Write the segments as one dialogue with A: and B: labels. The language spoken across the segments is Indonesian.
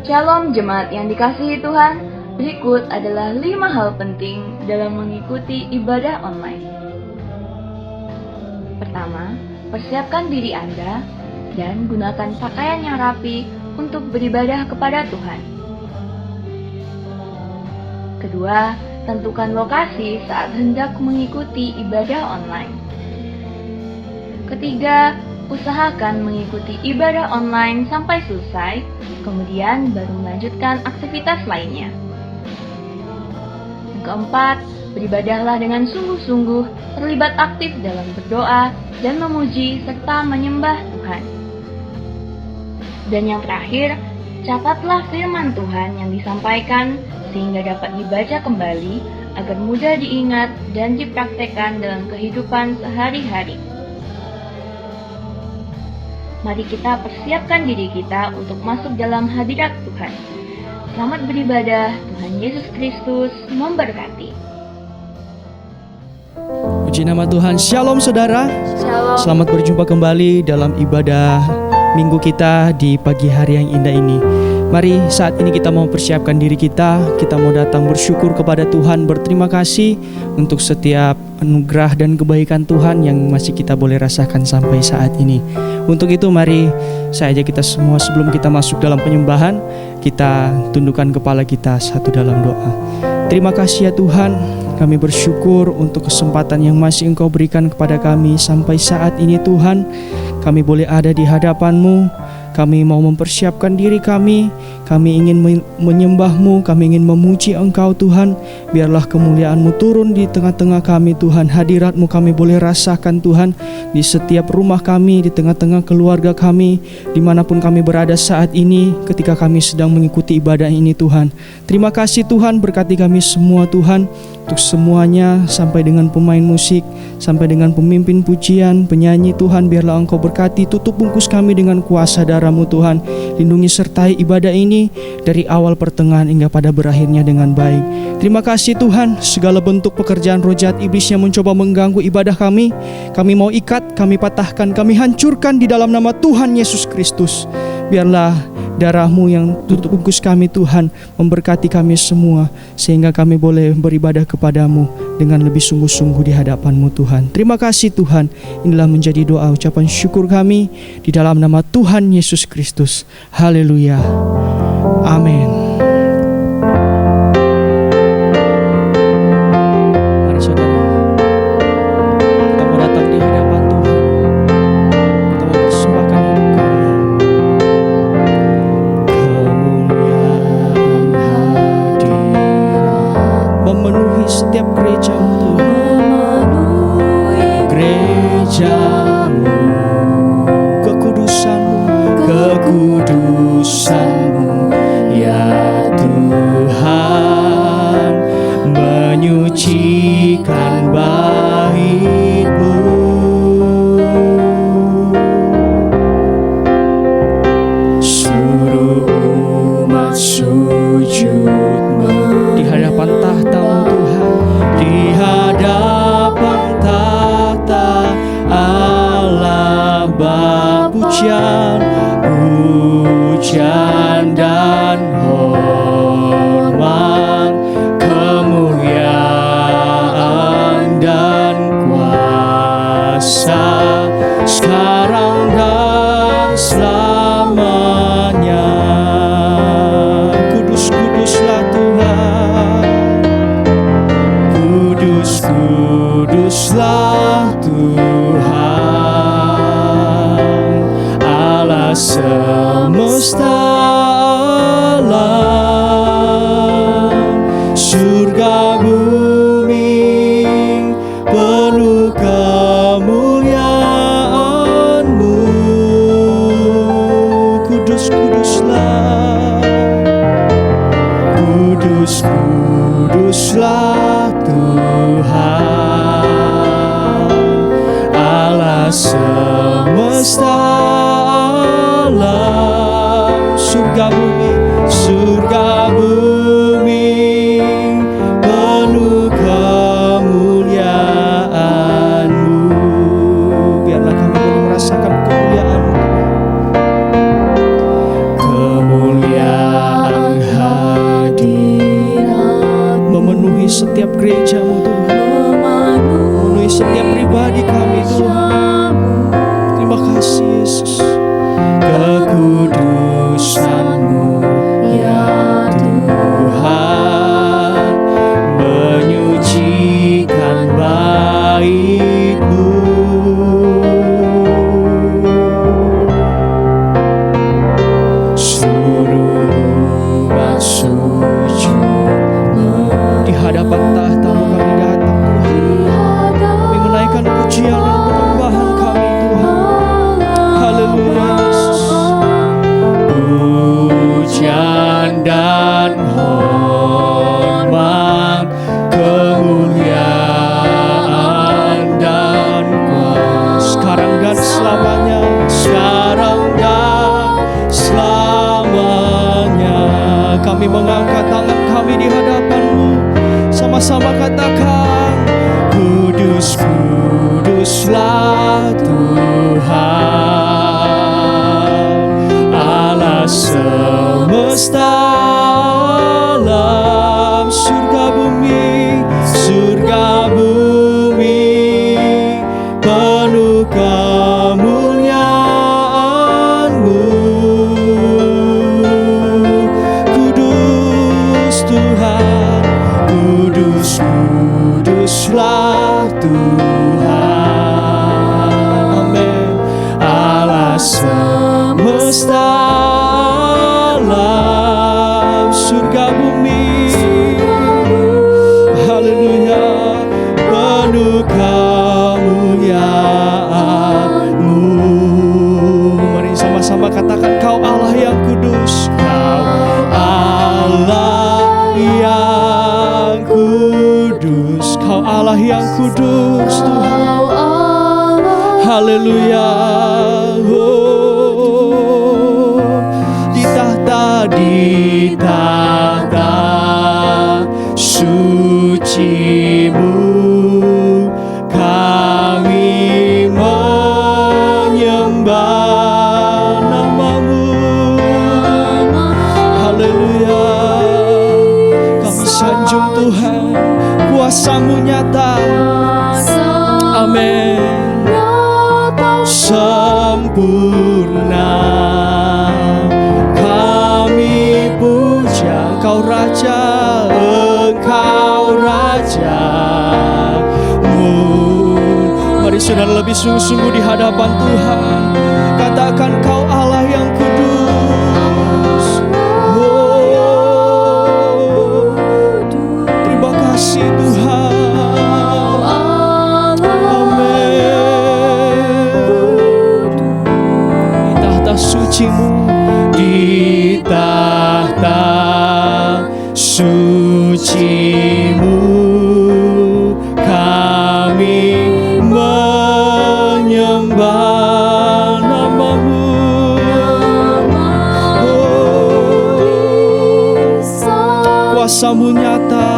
A: Shalom jemaat yang dikasihi Tuhan, berikut adalah 5 hal penting dalam mengikuti ibadah online. Pertama, persiapkan diri Anda dan gunakan pakaian yang rapi untuk beribadah kepada Tuhan. Kedua, tentukan lokasi saat hendak mengikuti ibadah online. Ketiga, usahakan mengikuti ibadah online sampai selesai, kemudian baru melanjutkan aktivitas lainnya. Yang keempat, beribadahlah dengan sungguh-sungguh, terlibat aktif dalam berdoa dan memuji serta menyembah Tuhan. Dan yang terakhir, catatlah firman Tuhan yang disampaikan sehingga dapat dibaca kembali agar mudah diingat dan dipraktekkan dalam kehidupan sehari-hari. Mari kita persiapkan diri kita untuk masuk dalam hadirat Tuhan. Selamat beribadah, Tuhan Yesus Kristus memberkati.
B: Puji nama Tuhan. Shalom saudara.
A: Shalom.
B: Selamat berjumpa kembali dalam ibadah minggu kita di pagi hari yang indah ini. Mari saat ini kita mau persiapkan diri kita mau datang bersyukur kepada Tuhan, berterima kasih untuk setiap anugerah dan kebaikan Tuhan yang masih kita boleh rasakan sampai saat ini. Untuk itu mari saya ajak kita semua sebelum kita masuk dalam penyembahan, kita tundukkan kepala kita satu dalam doa. Terima kasih ya Tuhan, kami bersyukur untuk kesempatan yang masih Engkau berikan kepada kami sampai saat ini Tuhan. Kami boleh ada di hadapan-Mu. Kami mau mempersiapkan diri kami ingin menyembah-Mu, kami ingin memuji Engkau Tuhan. Biarlah kemuliaan-Mu turun di tengah-tengah kami Tuhan. Hadirat-Mu kami boleh rasakan Tuhan di setiap rumah kami, di tengah-tengah keluarga kami, dimanapun kami berada saat ini ketika kami sedang mengikuti ibadah ini Tuhan. Terima kasih Tuhan, berkati kami semua Tuhan, untuk semuanya sampai dengan pemain musik, sampai dengan pemimpin pujian, penyanyi Tuhan. Biarlah Engkau berkati, tutup bungkus kami dengan kuasa darah-Mu Tuhan. Lindungi sertai ibadah ini dari awal pertengahan hingga pada berakhirnya dengan baik. Terima kasih Tuhan, segala bentuk pekerjaan roh jahat iblis yang mencoba mengganggu ibadah kami mau ikat, kami patahkan, kami hancurkan di dalam nama Tuhan Yesus Kristus. Biarlah darah-Mu yang tutup bungkus kami Tuhan memberkati kami semua, sehingga kami boleh beribadah kepadamu dengan lebih sungguh-sungguh di hadapan-Mu Tuhan. Terima kasih Tuhan, inilah menjadi doa ucapan syukur kami di dalam nama Tuhan Yesus Kristus. Haleluya. Amin. Mari saudara, kita mau datang di hadapan Tuhan. Kita mau persembahkan hidup kami. Kemuliaan hadirat memenuhi setiap gereja-Mu Tuhan. Gereja-Mu, kekudusan-Mu ya Tuhan, menyucikan bait-Mu. Suruh umat sujud di hadapan tahta-Mu Tuhan, di hadapan tahta Allah Bapa. Pujian dan hormat, kemuliaan dan kuasa, sekarang dan selamanya. Kudus-kuduslah Tuhan, kudus-kuduslah Tuhan, Allah semesta alam, surga bumi penuh kemuliaan-Mu. Kudus-kuduslah, kudus-kuduslah Tuhan, Allah semesta alam, surga bumi penuh kemuliaan-Mu. Biarlah kami boleh merasakan kemuliaan-Mu. Kemuliaan mengangkat tangan kami di hadapan-Mu. Sama-sama katakan, kudus, kuduslah Tuhan, Allah semesta alam, surga bumi penuh kemuliaan-Mu. Kudus Tuhan, kudus, kuduslah Tuhan, amin. Allah semesta alam, surga bumi, haleluya, penuh kemuliaan-Mu. Mari sama-sama katakan, Kau Allah yang kudus, Kau Allah yang kudus, Kau Allah yang kudus Tuhan, haleluya. Oh, di tahta suci-Mu kami menyembah nama-Mu, haleluya. Kami sanjung Tuhan, kuasa-Mu nyata, amin, sempurna. Kami puja Engkau Raja, Engkau Raja-Mu. Mari saudara lebih sungguh-sungguh di hadapan Tuhan, katakan, Kau Allah yang kudus. Oh, terima kasih Tuhan, suci-Mu, di tahta suci-Mu kami menyembah nama-Mu. Oh, kuasa-Mu nyata,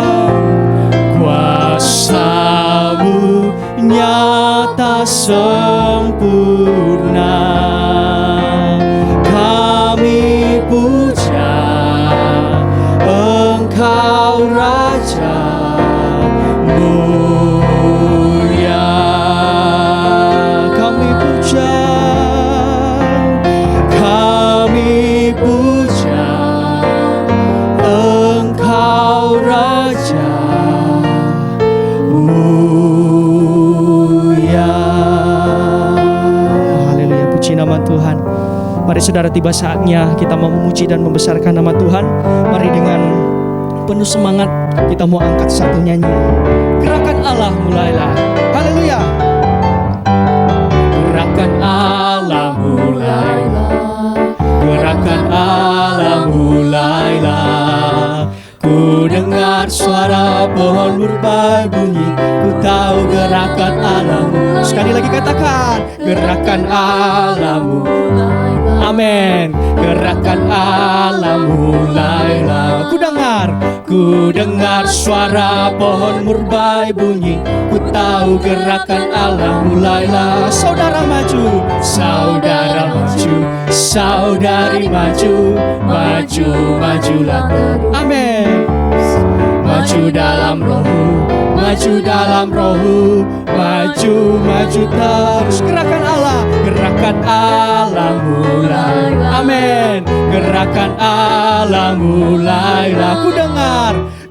B: kuasa-Mu nyata sempurna. Kami puja Engkau Raja mulia. Kami puja Engkau Raja mulia. Haleluya, puji nama Tuhan. Mari saudara, tiba saatnya kita mau memuji dan membesarkan nama Tuhan. Mari dengan penuh semangat kita mau angkat satu nyanyian. Gerakan Allah mulailah. Haleluya. Gerakan Allah mulailah. Gerakan Allah mulailah. Ku dengar suara pohon murbai bunyi, ku tahu gerakan Allah. Sekali lagi katakan, gerakan Allah mulailah. Amin. Gerakan Allah mulailah. Ku dengar suara pohon murbai bunyi, ku tahu gerakan Allah mulailah. Saudara maju, saudara maju, saudari maju, maju, majulah terus. Amin. Maju dalam rohmu, maju dalam rohmu, maju, maju terus. Gerakan Allah mulailah. Amin. Gerakan Allah mulailah.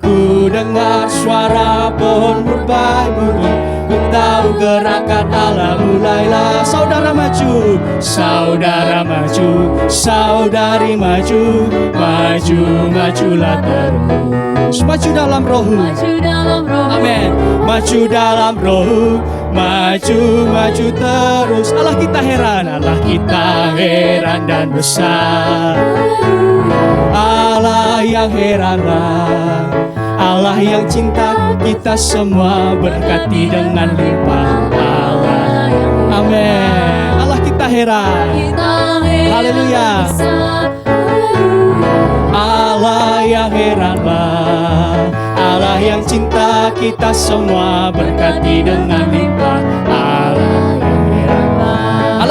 B: Ku dengar suara pohon murbai bunyi, ku tahu gerakan Allah mulailah. Saudara maju, saudara maju, saudari maju, maju, majulah terus. Maju dalam rohmu, amin. Maju dalam rohmu, maju, maju terus. Allah kita heran dan besar. Allah yang heranlah, Allah yang cinta kita semua, berkati dengan limpah Allah. Amin. Allah kita heran. Haleluya. Allah yang heranlah. Allah yang cinta kita semua, berkati dengan limpah. Allah yang heranlah.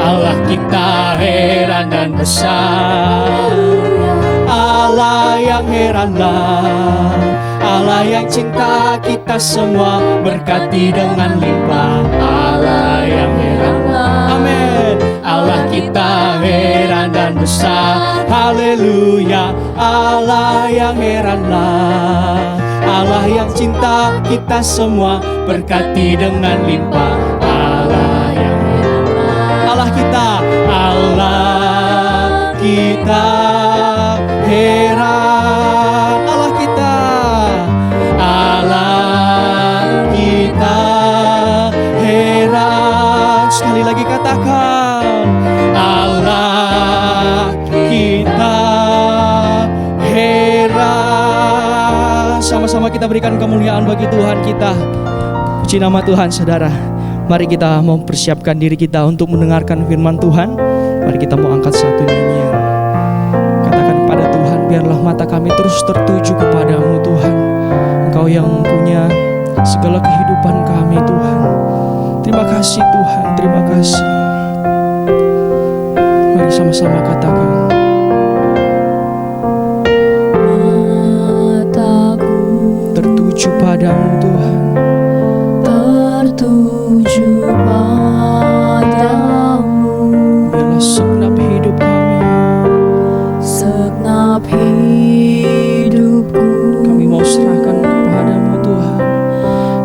B: Allah kita heran dan besar. Allah yang heranlah. Allah yang cinta kita semua, berkati dengan limpah. Allah yang heranlah. Amin. Allah kita heran dan besar. Haleluya. Allah yang heranlah. Allah yang cinta kita semua, berkati dengan limpah. Allah yang heranlah. Allah kita heran. Allah kita heran. Sekali lagi katakan, Allah kita heran. Sama-sama kita berikan kemuliaan bagi Tuhan kita. Puji nama Tuhan, saudara. Mari kita mempersiapkan diri kita untuk mendengarkan firman Tuhan. Mari kita mau angkat satu nyanyian. Katakan kepada Tuhan, biarlah mata kami terus tertuju kepadamu Tuhan. Engkau yang punya segala kehidupan kami Tuhan. Terima kasih Tuhan, terima kasih. Mari sama-sama katakan.
C: Mataku
B: Tertuju padamu Tuhan.
C: tertuju padamu,
B: Biarlah segenap hidup kami,
C: segenap hidupku
B: kami mau serahkan kepadamu Tuhan.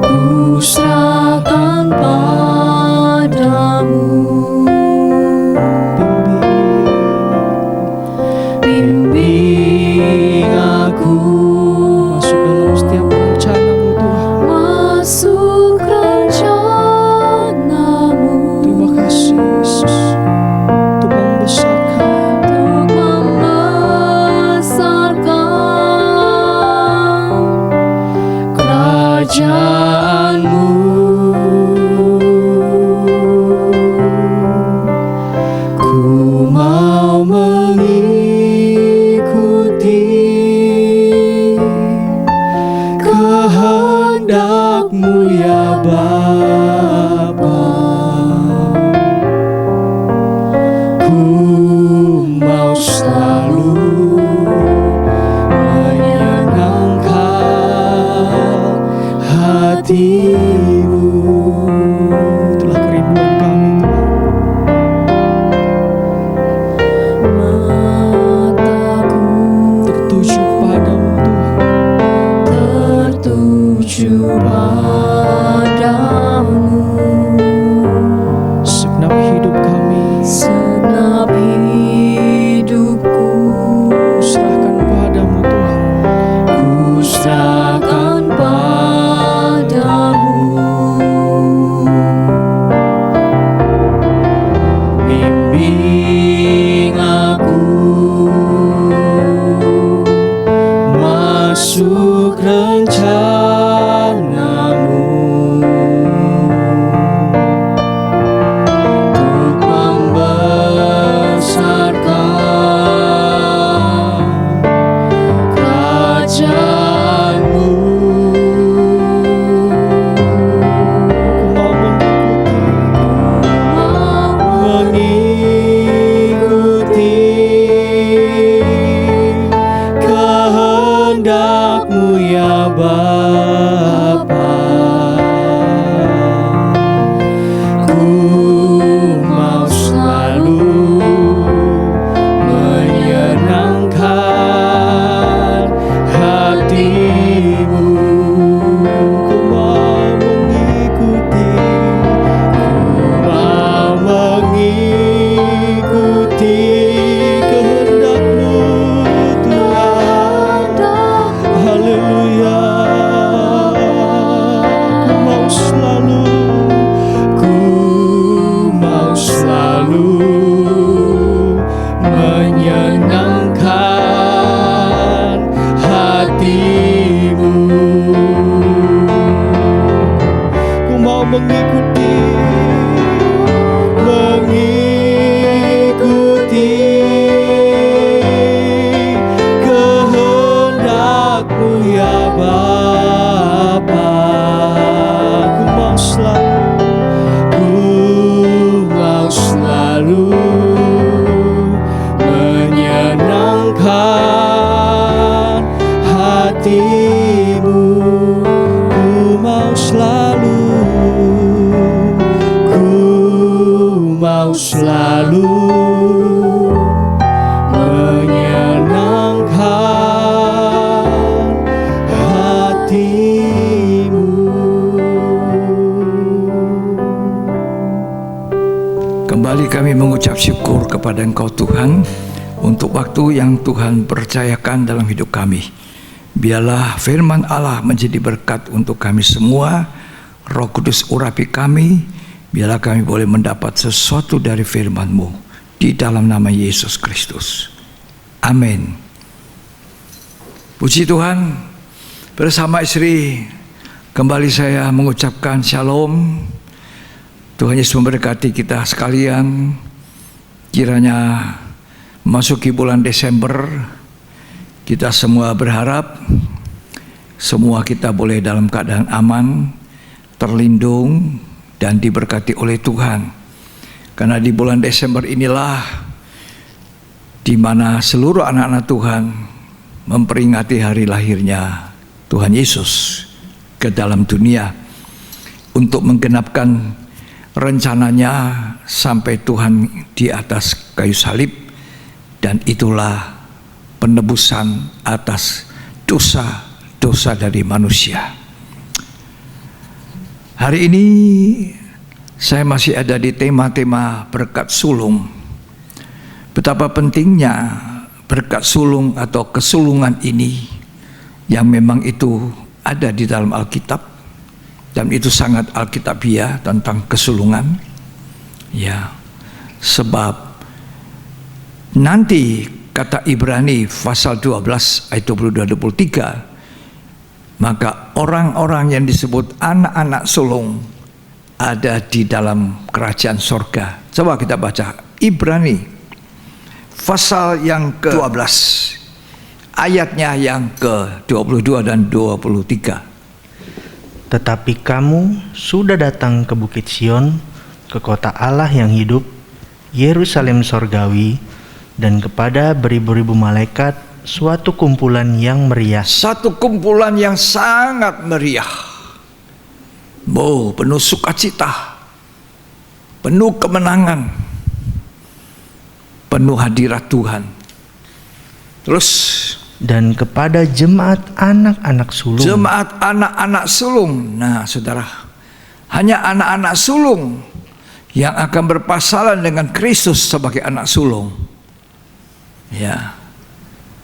C: ku serahkan padamu. Bimbing aku
B: Masuk dalam setiap rencanamu Tuhan.
C: masuk rencanamu,
B: Terima kasih Yesus untuk membesarkan
C: untuk membesarkan kerajaanmu. Ku mau mengikuti kehendak-Mu ya Bapa. Ku mau selalu menyenangkan hati-Mu.
B: itulah kerinduan kami Tuhan.
C: Mataku
B: Tertuju padamu Tuhan.
C: tertuju padamu,
B: Segenap hidup kami
C: segenap hidupku
B: serahkan padamu Tuhan.
C: ku serahkan padamu.
D: kepada Engkau Tuhan untuk waktu yang Tuhan percayakan dalam hidup kami. Biarlah firman Allah menjadi berkat untuk kami semua. Roh Kudus urapi kami, biarlah kami boleh mendapat sesuatu dari firman-Mu di dalam nama Yesus Kristus. Amin. Puji Tuhan, bersama istri kembali saya mengucapkan shalom. Tuhan Yesus memberkati kita sekalian. Kiranya memasuki bulan Desember, kita semua berharap semua kita boleh dalam keadaan aman, terlindung, dan diberkati oleh Tuhan. Karena di bulan Desember inilah di mana seluruh anak-anak Tuhan memperingati hari lahirnya Tuhan Yesus ke dalam dunia untuk menggenapkan rencananya sampai Tuhan di atas kayu salib, dan itulah penebusan atas dosa-dosa dari manusia. Hari ini saya masih ada di tema-tema berkat sulung. Betapa pentingnya berkat sulung atau kesulungan ini yang memang itu ada di dalam Alkitab, dan itu sangat alkitabiah tentang kesulungan. Ya, sebab nanti kata Ibrani pasal 12 ayat 22-23, maka orang-orang yang disebut anak-anak sulung ada di dalam kerajaan sorga. Coba kita baca Ibrani pasal yang ke-12 ayatnya yang ke-22 dan 23.
E: Tetapi kamu sudah datang ke Bukit Sion, ke kota Allah yang hidup, Yerusalem sorgawi, dan kepada beribu-ribu malaikat, suatu kumpulan yang meriah.
D: Satu kumpulan yang sangat meriah. Penuh sukacita, penuh kemenangan, penuh hadirat Tuhan. Terus,
E: dan kepada jemaat anak-anak sulung.
D: Jemaat anak-anak sulung. Nah, saudara, hanya anak-anak sulung yang akan berpasangan dengan Kristus sebagai anak sulung. Ya.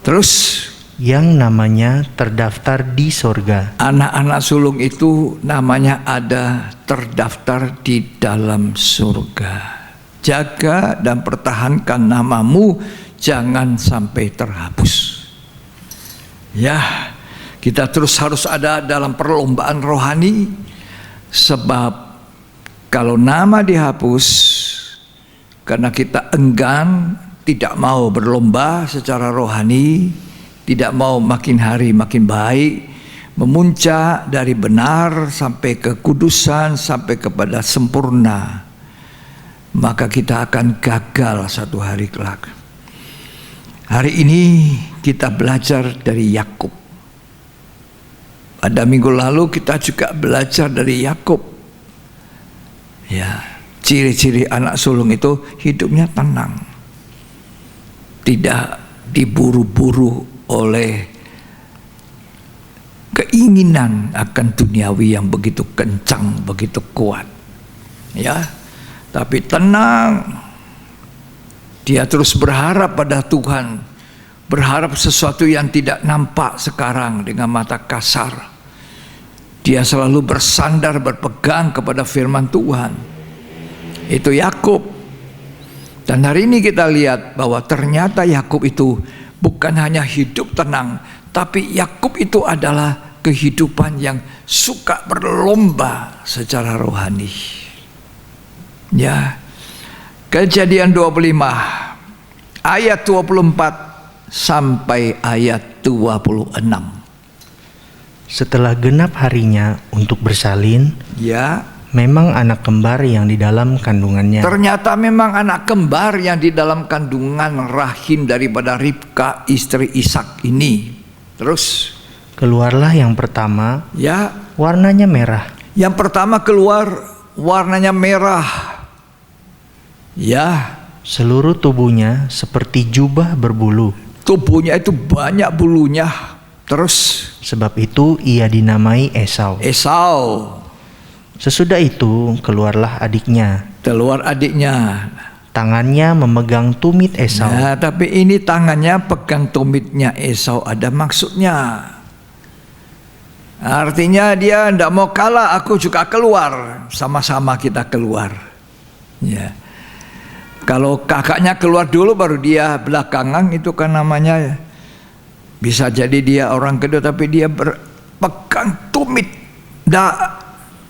D: Terus,
E: yang namanya terdaftar di sorga.
D: Anak-anak sulung itu namanya ada terdaftar di dalam surga. Jaga dan pertahankan namamu, jangan sampai terhapus. Ya, kita terus harus ada dalam perlombaan rohani, sebab kalau nama dihapus karena kita enggan, tidak mau berlomba secara rohani, tidak mau makin hari makin baik, memuncak dari benar sampai kekudusan, sampai kepada sempurna, maka kita akan gagal satu hari kelak. Hari ini kita belajar dari Yakub. Pada minggu lalu kita juga belajar dari Yakub. Ya, ciri-ciri anak sulung itu hidupnya tenang, tidak diburu-buru oleh keinginan akan duniawi yang begitu kencang, begitu kuat. Ya, tapi tenang. Dia terus berharap pada Tuhan, berharap sesuatu yang tidak nampak sekarang dengan mata kasar. Dia selalu bersandar, berpegang kepada firman Tuhan. Itu Yakub. Dan hari ini kita lihat bahwa ternyata Yakub itu bukan hanya hidup tenang, tapi Yakub itu adalah kehidupan yang suka berlomba secara rohani. Ya, Kejadian 25 ayat 24 sampai ayat 26.
E: Setelah genap harinya untuk bersalin,
D: Ya,
E: memang anak kembar yang di dalam kandungannya.
D: ternyata memang anak kembar yang di dalam kandungan rahim daripada Ribka istri Ishak ini. Terus,
E: Keluarlah yang pertama,
D: ya,
E: warnanya merah.
D: yang pertama keluar warnanya merah. Ya,
E: Seluruh tubuhnya seperti jubah berbulu.
D: tubuhnya itu banyak bulunya. Terus,
E: Sebab itu ia dinamai Esau.
D: Esau.
E: Sesudah itu keluarlah adiknya.
D: Keluar adiknya.
E: tangannya memegang tumit Esau.
D: Nah, tapi ini tangannya pegang tumitnya Esau ada maksudnya. Artinya dia tidak mau kalah, aku juga keluar, sama-sama kita keluar. Ya. Kalau kakaknya keluar dulu baru dia belakangan, itu kan namanya bisa jadi dia orang kedua, tapi dia berpegang tumit.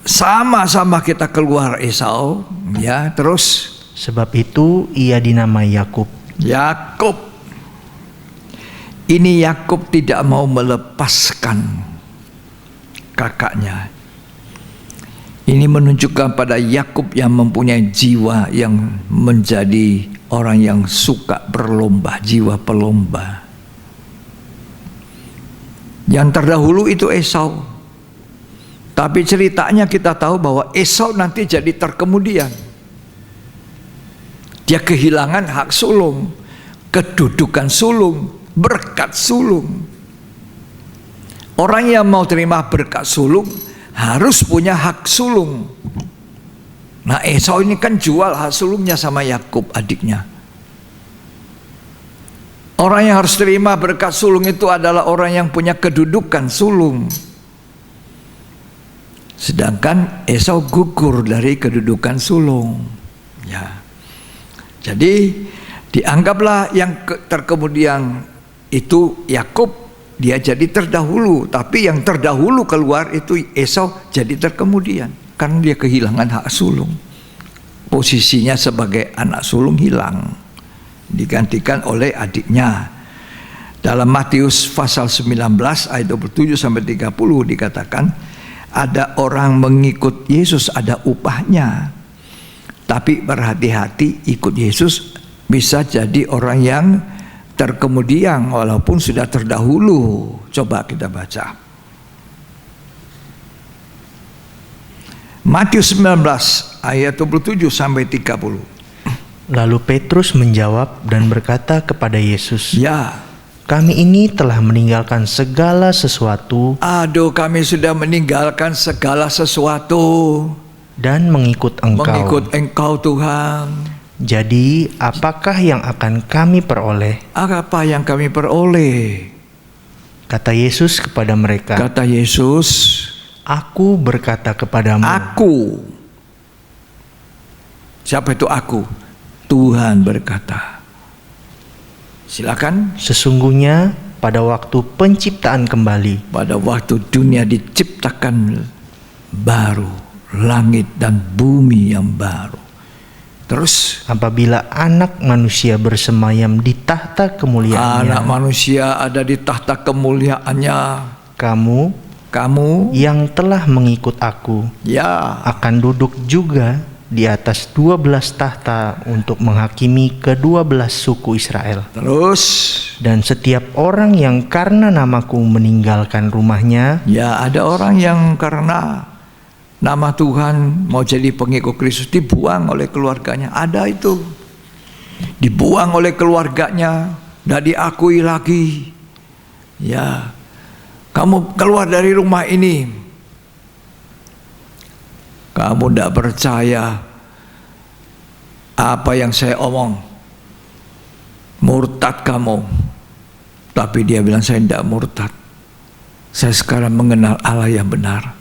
D: Sama-sama kita keluar Esau, ya. Terus
E: Sebab itu ia dinamai Yakub.
D: Yakub. Ini Yakub tidak mau melepaskan kakaknya. Ini menunjukkan pada Yakub yang mempunyai jiwa yang menjadi orang yang suka berlomba, jiwa pelomba. Yang terdahulu itu Esau. Tapi ceritanya kita tahu bahwa Esau nanti jadi terkemudian. Dia kehilangan hak sulung, kedudukan sulung, berkat sulung. Orang yang mau terima berkat sulung harus punya hak sulung. Nah, Esau ini kan jual hak sulungnya sama Yakub adiknya. Orang yang harus terima berkat sulung itu adalah orang yang punya kedudukan sulung. Sedangkan Esau gugur dari kedudukan sulung. Ya. Jadi dianggaplah yang terkemudian itu Yakub. Dia jadi terdahulu, tapi yang terdahulu keluar itu Esau jadi terkemudian karena dia kehilangan hak sulung. Posisinya sebagai anak sulung hilang, digantikan oleh adiknya. Dalam Matius pasal 19 ayat 27 sampai 30 dikatakan, ada orang mengikut Yesus ada upahnya. Tapi berhati-hati, ikut Yesus bisa jadi orang yang terkemudian walaupun sudah terdahulu. Coba kita baca Matius 19 ayat 27 sampai 30.
E: Lalu Petrus menjawab dan berkata kepada Yesus,
D: Ya,
E: kami ini telah meninggalkan segala sesuatu
D: aduh, kami sudah meninggalkan segala sesuatu
E: dan mengikut Engkau.
D: mengikut Engkau Tuhan.
E: Jadi apakah yang akan kami peroleh?
D: Apa yang kami peroleh?
E: Kata Yesus kepada mereka,
D: Kata Yesus,
E: Aku berkata kepadamu.
D: aku. Siapa itu aku? Tuhan berkata. Silakan.
E: Sesungguhnya pada waktu penciptaan kembali,
D: Pada waktu dunia diciptakan baru, langit dan bumi yang baru. Terus
E: apabila anak manusia bersemayam di tahta kemuliaannya,
D: anak manusia ada di tahta kemuliaannya. Kamu
E: yang telah mengikut aku
D: ya
E: akan duduk juga di atas 12 tahta untuk menghakimi ke-12 suku Israel.
D: terus
E: Dan setiap orang yang karena namaku meninggalkan rumahnya,
D: ya ada orang yang karena nama Tuhan mau jadi pengikut Kristus dibuang oleh keluarganya. Ada itu. Dibuang oleh keluarganya, tidak diakui lagi. Ya, kamu keluar dari rumah ini. Kamu tidak percaya apa yang saya omong. Murtad kamu. Tapi dia bilang saya tidak murtad. Saya sekarang mengenal Allah yang benar.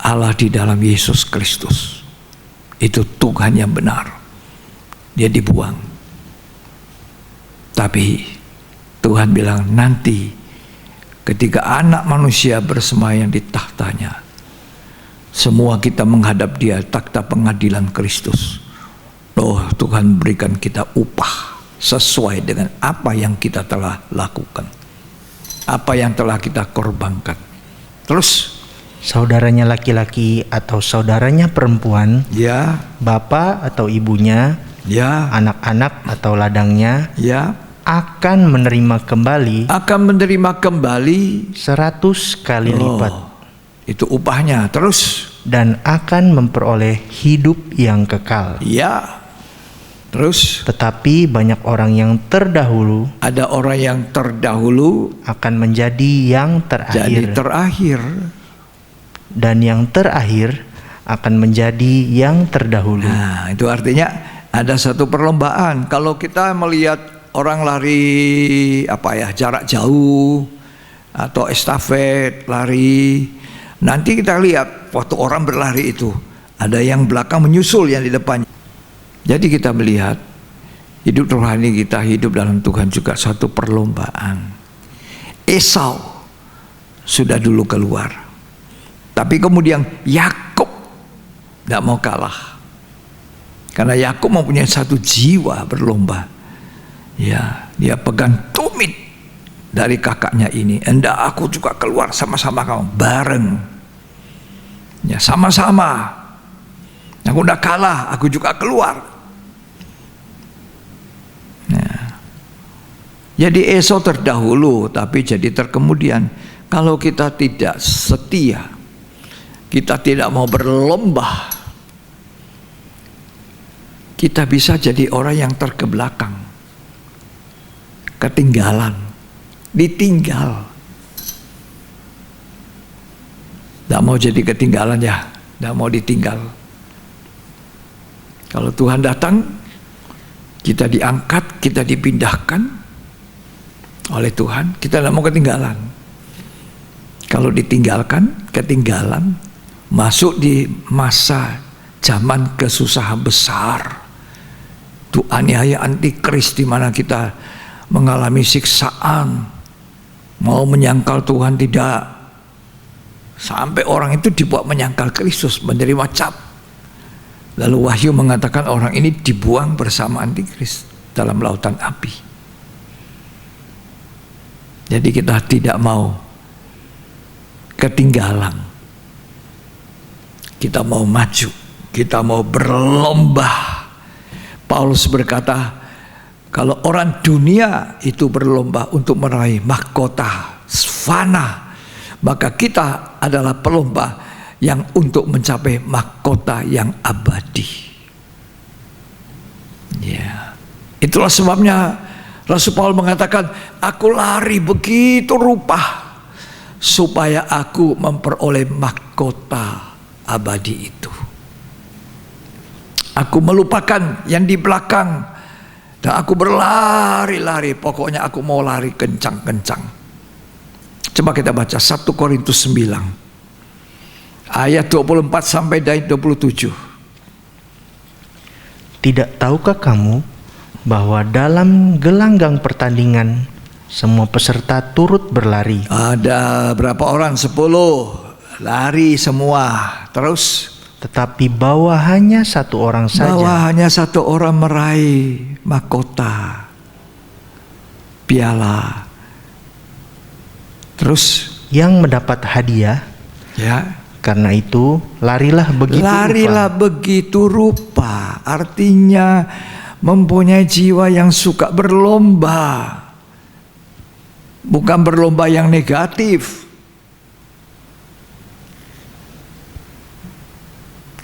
D: Allah di dalam Yesus Kristus. Itu Tuhan yang benar. Dia dibuang. Tapi Tuhan bilang nanti ketika anak manusia bersemayam di tahtanya, semua kita menghadap dia takhta pengadilan Kristus. Oh, Tuhan berikan kita upah sesuai dengan apa yang kita telah lakukan, apa yang telah kita korbankan. Terus
E: saudaranya laki-laki atau saudaranya perempuan,
D: ya,
E: bapak atau ibunya,
D: ya,
E: anak-anak atau ladangnya,
D: ya,
E: akan menerima kembali
D: akan menerima kembali
E: 100 kali lipat.
D: Itu upahnya. Terus
E: Dan akan memperoleh hidup yang kekal.
D: ya. Terus
E: Tetapi banyak orang yang terdahulu
D: ada orang yang terdahulu
E: akan menjadi yang
D: jadi
E: terakhir,
D: terakhir.
E: dan yang terakhir akan menjadi yang terdahulu.
D: Nah, itu artinya Ada satu perlombaan. Kalau kita melihat orang lari jarak jauh atau estafet lari, nanti kita lihat waktu orang berlari itu ada yang belakang menyusul yang di depan. Jadi kita melihat hidup rohani kita, hidup dalam Tuhan juga satu perlombaan. Esau sudah dulu keluar, tapi kemudian Yakub tidak mau kalah, karena Yakub mempunyai satu jiwa berlomba. Ya, dia pegang tumit dari kakaknya ini. Hendak aku juga keluar sama-sama kamu, bareng. Ya, sama-sama. Aku udah kalah, aku juga keluar. Jadi Esau terdahulu, tapi jadi terkemudian. Kalau kita tidak setia, kita tidak mau berlomba, kita bisa jadi orang yang terkebelakang, ketinggalan, ditinggal. Tidak mau jadi ketinggalan ya, tidak mau ditinggal. Kalau Tuhan datang, kita diangkat, kita dipindahkan oleh Tuhan, kita tidak mau ketinggalan. Kalau ditinggalkan, ketinggalan, masuk di masa zaman kesusahan besar, itu aniaya antikris, di mana kita mengalami siksaan, mau menyangkal Tuhan tidak, sampai orang itu dibuat menyangkal Kristus, menerima cap. Lalu Wahyu mengatakan orang ini dibuang bersama antikris dalam lautan api. Jadi kita tidak mau ketinggalan. Kita mau maju, kita mau berlomba. Paulus berkata, kalau orang dunia itu berlomba untuk meraih mahkota fana, maka kita adalah pelomba yang untuk mencapai mahkota yang abadi. Ya, itulah sebabnya Rasul Paulus mengatakan, aku lari begitu rupa supaya aku memperoleh mahkota abadi itu. Aku melupakan yang di belakang dan aku berlari-lari. Pokoknya aku mau lari kencang-kencang. Coba kita baca 1 Korintus 9 ayat 24 sampai 27.
E: Tidak tahukah kamu bahwa dalam gelanggang pertandingan semua peserta turut berlari?
D: Ada berapa orang? 10 lari semua. Terus,
E: tetapi bahwa hanya satu orang saja.
D: Bahwa hanya satu orang meraih mahkota, piala. Terus,
E: yang mendapat hadiah.
D: Ya.
E: Karena itu larilah
D: begitu rupa. Artinya mempunyai jiwa yang suka berlomba, bukan berlomba yang negatif.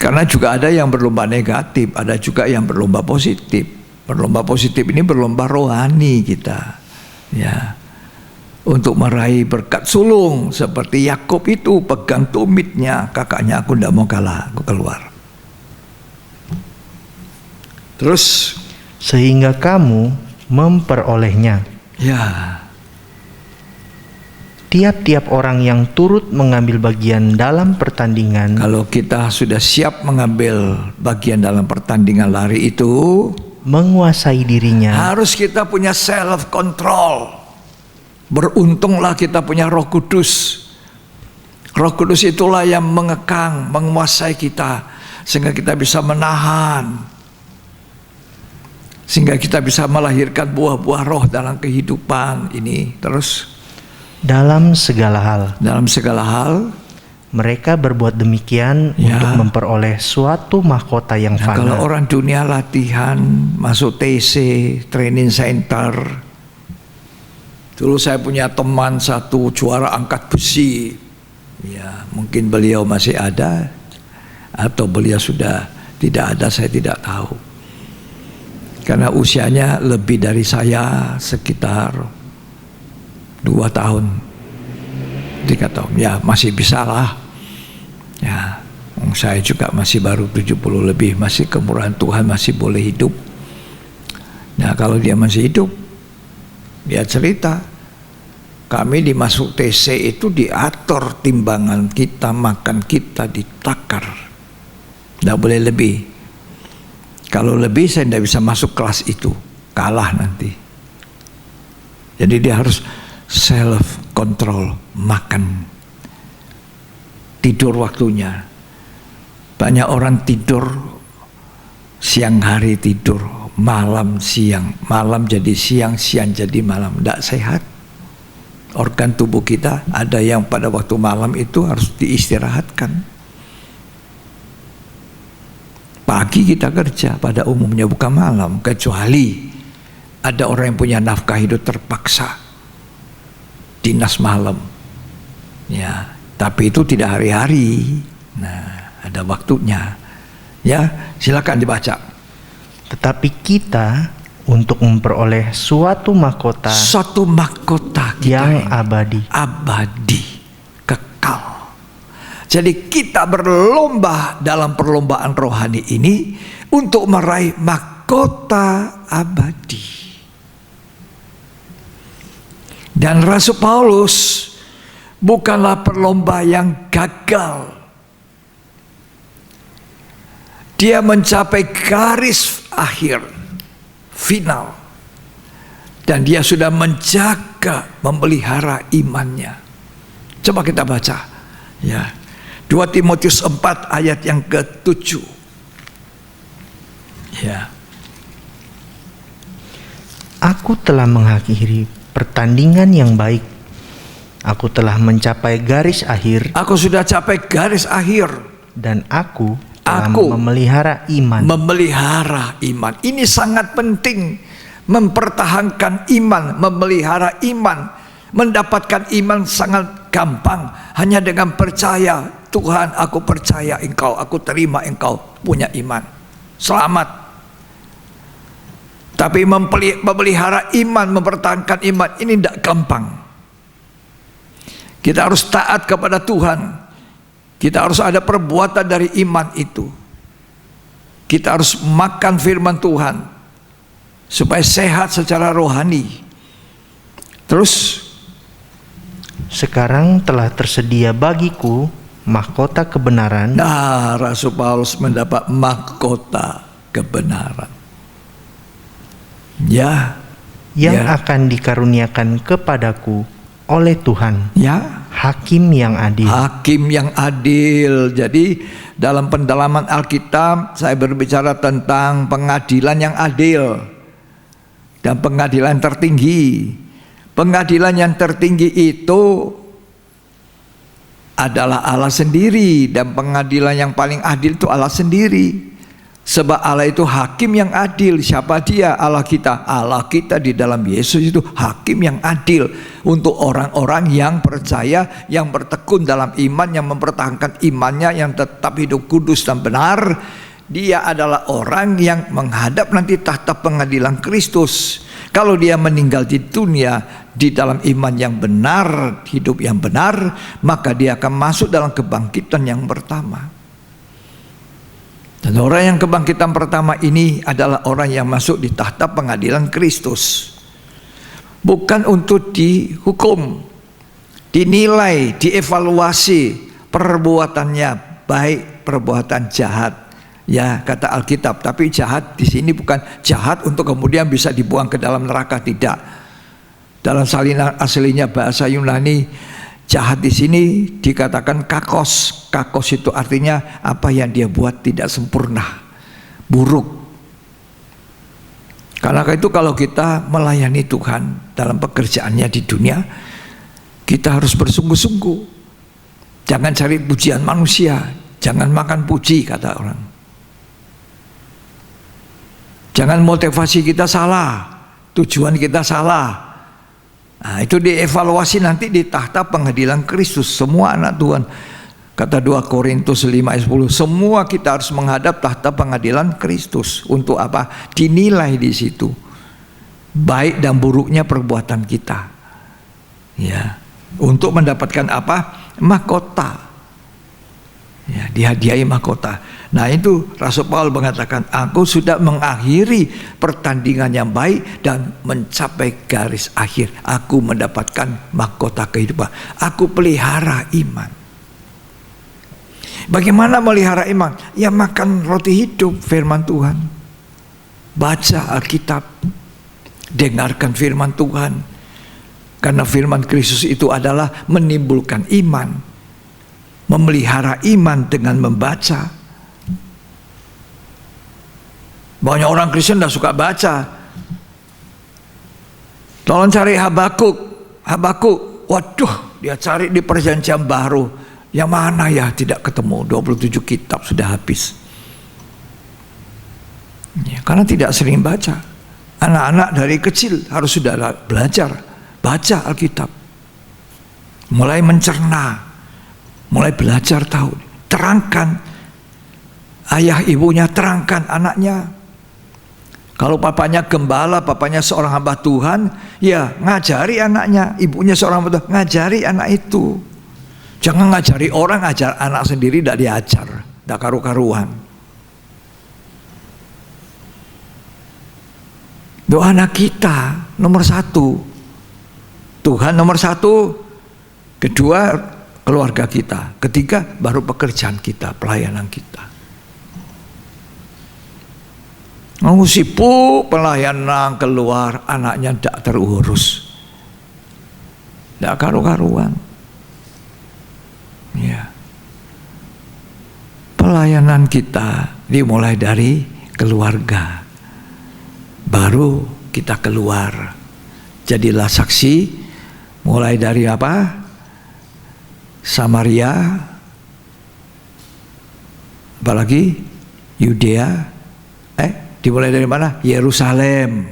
D: Karena juga ada yang berlomba negatif, ada juga yang berlomba positif. Berlomba positif ini berlomba rohani kita, ya, untuk meraih berkat sulung. Seperti Yakub itu pegang tumitnya kakaknya, aku tidak mau kalah, aku keluar. Terus,
E: sehingga kamu memperolehnya.
D: Ya.
E: Tiap-tiap orang yang turut mengambil bagian dalam pertandingan.
D: Kalau kita sudah siap mengambil bagian dalam pertandingan lari itu,
E: menguasai dirinya.
D: Harus kita punya self control. Beruntunglah kita punya Roh Kudus. Roh Kudus itulah yang mengekang, menguasai kita, sehingga kita bisa menahan, sehingga kita bisa melahirkan buah-buah roh dalam kehidupan ini. Terus,
E: dalam segala hal mereka berbuat demikian, ya, untuk memperoleh suatu mahkota yang fana.
D: Kalau orang dunia latihan, masuk TC, training center. Dulu saya punya teman satu juara angkat besi. Ya, mungkin beliau masih ada atau beliau sudah tidak ada, saya tidak tahu. Karena usianya lebih dari saya sekitar 2 tahun, 3 tahun. Ya, masih bisa lah. Ya, saya juga masih baru 70 lebih, masih kemurahan Tuhan masih boleh hidup. Nah, kalau dia masih hidup, dia cerita, kami dimasuk TC itu diatur timbangan kita, makan kita ditakar. Tidak boleh lebih. Kalau lebih saya tidak bisa masuk kelas itu, kalah nanti. Jadi dia harus self control, makan, tidur waktunya. Banyak orang tidur siang hari, tidur malam siang, malam jadi siang, siang jadi malam. Tidak sehat. Organ tubuh kita ada yang pada waktu malam itu harus diistirahatkan. Pagi kita kerja pada umumnya, bukan malam, kecuali ada orang yang punya nafkah hidup terpaksa dinas malam. Ya, tapi itu tidak hari-hari. Nah, ada waktunya. Ya, silakan dibaca.
E: Tetapi kita untuk memperoleh suatu mahkota
D: kita
E: yang abadi.
D: Abadi, kekal. Jadi kita berlomba dalam perlombaan rohani ini untuk meraih mahkota abadi. Dan Rasul Paulus bukanlah perlomba yang gagal. Dia mencapai garis akhir, final. Dan dia sudah menjaga, memelihara imannya. Coba kita baca. Ya. 2 Timotius 4 ayat yang ke-7. Ya.
E: Aku telah mengakhiri pertandingan yang baik. Aku telah mencapai garis akhir.
D: Aku sudah capai garis akhir.
E: Dan aku telah memelihara iman.
D: Memelihara iman. Ini sangat penting. Mempertahankan iman, memelihara iman. Mendapatkan iman sangat gampang. Hanya dengan percaya. Tuhan, aku percaya Engkau, aku terima Engkau punya iman. Selamat. Tapi memelihara iman, mempertahankan iman, ini tidak gampang. Kita harus taat kepada Tuhan. Kita harus ada perbuatan dari iman itu. Kita harus makan firman Tuhan supaya sehat secara rohani. Terus,
E: sekarang telah tersedia bagiku mahkota kebenaran.
D: Nah, Rasul Paulus mendapat mahkota kebenaran. Ya,
E: yang akan dikaruniakan kepadaku oleh Tuhan.
D: Ya,
E: hakim yang adil.
D: Hakim yang adil. Jadi dalam pendalaman Alkitab saya berbicara tentang pengadilan yang adil dan pengadilan tertinggi. Pengadilan yang tertinggi itu adalah Allah sendiri, dan pengadilan yang paling adil itu Allah sendiri. Sebab Allah itu hakim yang adil. Siapa dia? Allah kita. Allah kita di dalam Yesus itu hakim yang adil untuk orang-orang yang percaya, yang bertekun dalam iman, yang mempertahankan imannya, yang tetap hidup kudus dan benar. Dia adalah orang yang menghadap nanti tahta pengadilan Kristus. Kalau dia meninggal di dunia di dalam iman yang benar, hidup yang benar, maka dia akan masuk dalam kebangkitan yang pertama. Dan orang yang kebangkitan pertama ini adalah orang yang masuk di tahta pengadilan Kristus. Bukan untuk dihukum, dinilai, dievaluasi perbuatannya, baik perbuatan jahat. Ya, kata Alkitab, tapi jahat di sini bukan jahat untuk kemudian bisa dibuang ke dalam neraka, tidak. Dalam salinan aslinya bahasa Yunani, jahat di sini dikatakan kakos. Kakos itu artinya apa yang dia buat tidak sempurna, buruk. Karena itu kalau kita melayani Tuhan dalam pekerjaannya di dunia, kita harus bersungguh-sungguh. Jangan cari pujian manusia, jangan makan puji, kata orang. Jangan motivasi kita salah, tujuan kita salah. Nah, itu dievaluasi nanti di tahta pengadilan Kristus. Semua anak Tuhan, kata 2 Korintus 5 ayat 10, semua kita harus menghadap tahta pengadilan Kristus. Untuk apa? Dinilai di situ baik dan buruknya perbuatan kita. Ya, untuk mendapatkan apa? Mahkota. Ya, dihadiahi mahkota. Nah itu Rasul Paulus mengatakan, aku sudah mengakhiri pertandingan yang baik dan mencapai garis akhir. Aku mendapatkan mahkota kehidupan. Aku pelihara iman. Bagaimana melihara iman? Ya makan roti hidup, firman Tuhan. Baca Alkitab. Dengarkan firman Tuhan. Karena firman Kristus itu adalah menimbulkan iman. Memelihara iman dengan membaca. Banyak orang Kristen tidak suka baca. Tolong cari Habakuk. Habakuk, waduh, dia cari di perjanjian baru. Yang mana ya, tidak ketemu. 27 kitab sudah habis. Ya, karena tidak sering baca. Anak-anak dari kecil harus sudah belajar baca Alkitab. Mulai mencerna. Mulai belajar tahu, terangkan ayah ibunya, terangkan anaknya. Kalau papanya gembala, papanya seorang hamba Tuhan, ya ngajari anaknya. Ibunya seorang hamba Tuhan, ngajari anak itu. Jangan ngajari orang, ajar anak sendiri tidak diajar, tidak karu-karuan. Doa anak kita nomor 1, Tuhan nomor 1, kedua keluarga kita, ketiga baru pekerjaan kita, pelayanan kita. Sibuk pelayanan keluar, anaknya tidak terurus, tidak karu-karuan. Ya, pelayanan kita dimulai dari keluarga, baru kita keluar. Jadilah saksi, mulai dari apa? Samaria, apalagi Yudea, dimulai dari mana? Yerusalem.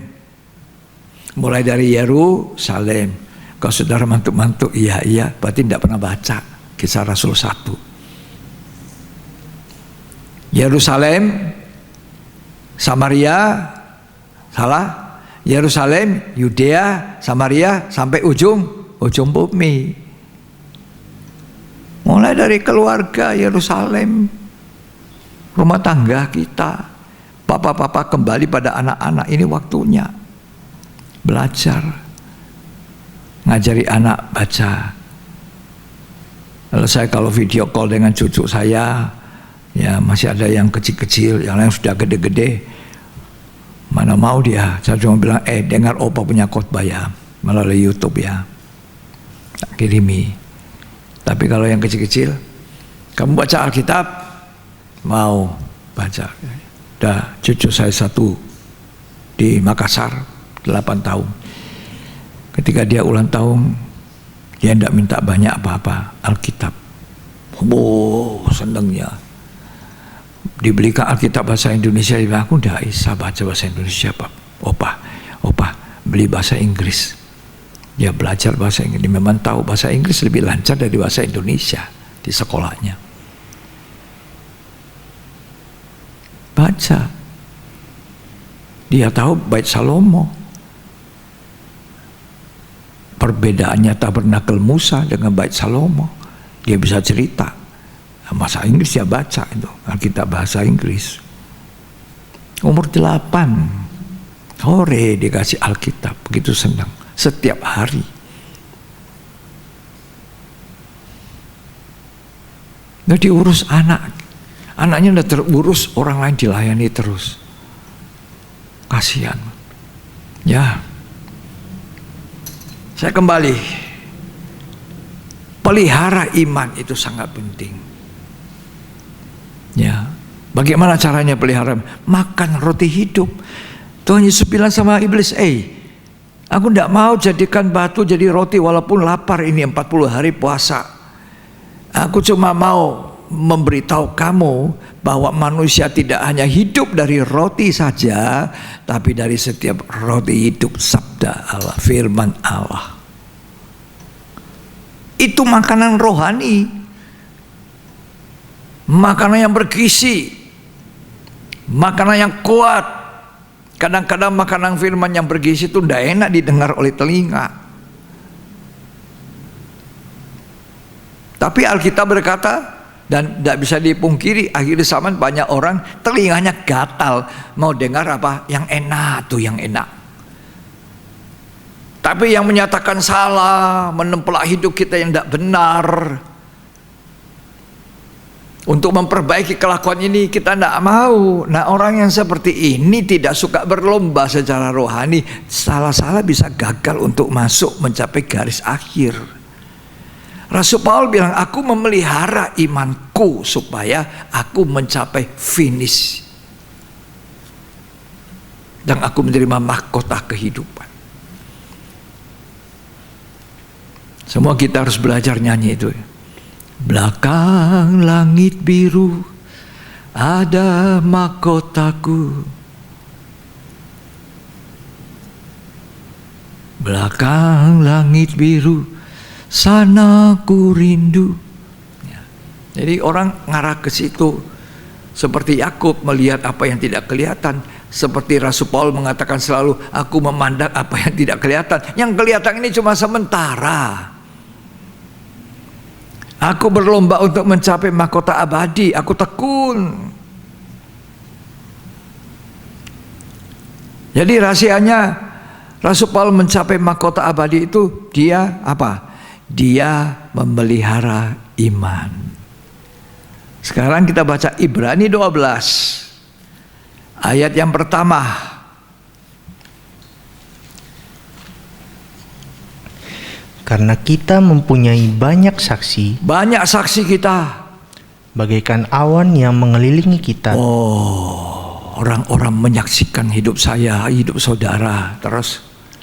D: Mulai dari Yerusalem. Kalau saudara mantuk-mantuk, iya, berarti tidak pernah baca Kisah Rasul 1. Yerusalem, Samaria, salah. Yerusalem, Yudea, Samaria, sampai ujung bumi. Mulai dari keluarga Yerusalem, rumah tangga kita. Papa-papa kembali pada anak-anak, ini waktunya belajar, ngajari anak baca. Lalu saya kalau video call dengan cucu saya, ya masih ada yang kecil-kecil, yang lain sudah gede-gede, mana mau dia. Saya cuma bilang, dengar opa punya khotbah ya, melalui YouTube ya, tak kirimi. Tapi kalau yang kecil-kecil, kamu baca Alkitab, mau baca. Dah cucu saya satu di Makassar, 8 tahun. Ketika dia ulang tahun, dia tidak minta banyak apa-apa, Alkitab. Senangnya. Dibelikan Alkitab bahasa Indonesia, aku tidak bisa baca bahasa Indonesia, Pak. Opa, beli bahasa Inggris. Dia belajar bahasa Inggris, dia memang tahu bahasa Inggris lebih lancar dari bahasa Indonesia di sekolahnya. Baca. Dia tahu Bait Salomo. Perbedaannya tabernakel Musa dengan Bait Salomo. Dia bisa cerita. Bahasa Inggris dia baca itu, Alkitab bahasa Inggris. Umur 8, sore dikasih Alkitab, begitu senang. Setiap hari. Nggak diurus anak. Anaknya udah terurus, orang lain dilayani terus. Kasihan. Ya. Saya kembali. Pelihara iman itu sangat penting. Ya. Bagaimana caranya pelihara? Makan roti hidup. Tuhan Yesus bilang sama iblis, aku tidak mau jadikan batu jadi roti walaupun lapar ini 40 hari puasa. Aku cuma mau memberitahu kamu bahwa manusia tidak hanya hidup dari roti saja, tapi dari setiap roti hidup sabda Allah, firman Allah. Itu makanan rohani, makanan yang bergizi, makanan yang kuat. Kadang-kadang makanan firman yang bergizi itu tidak enak didengar oleh telinga. Tapi Alkitab berkata, Dan tidak bisa dipungkiri akhir zaman banyak orang telinganya gatal mau dengar apa yang enak tuh, yang enak. Tapi yang menyatakan salah, menempelak hidup kita yang tidak benar, untuk memperbaiki kelakuan ini kita tidak mau. Nah, orang yang seperti ini tidak suka berlomba secara rohani, salah-salah bisa gagal untuk masuk mencapai garis akhir. Rasul Paulus bilang, aku memelihara imanku supaya aku mencapai finish. Dan aku menerima mahkota kehidupan. Semua kita harus belajar nyanyi itu. Belakang langit biru ada mahkotaku. Belakang langit biru sana ku rindu. Ya. Jadi orang ngarah ke situ. Seperti Yakub melihat apa yang tidak kelihatan. Seperti Rasul Paulus mengatakan selalu, aku memandang apa yang tidak kelihatan. Yang kelihatan ini cuma sementara. Aku berlomba untuk mencapai mahkota abadi. Aku tekun. Jadi rahasianya Rasul Paulus mencapai mahkota abadi itu, dia apa? Dia memelihara iman. Sekarang kita baca Ibrani 12 ayat yang pertama.
E: Karena kita mempunyai banyak saksi,
D: Banyak saksi kita.
E: bagaikan awan yang mengelilingi kita.
D: Orang-orang menyaksikan hidup saya, hidup saudara. Terus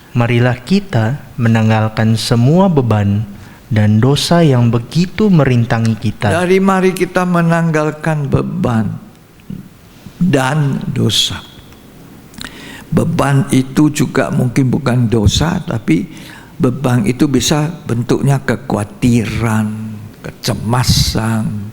E: Marilah kita menanggalkan semua beban dan dosa yang begitu merintangi kita.
D: dari mari kita menanggalkan beban dan dosa. Beban itu juga mungkin bukan dosa, tapi beban itu bisa bentuknya kekhawatiran, kecemasan.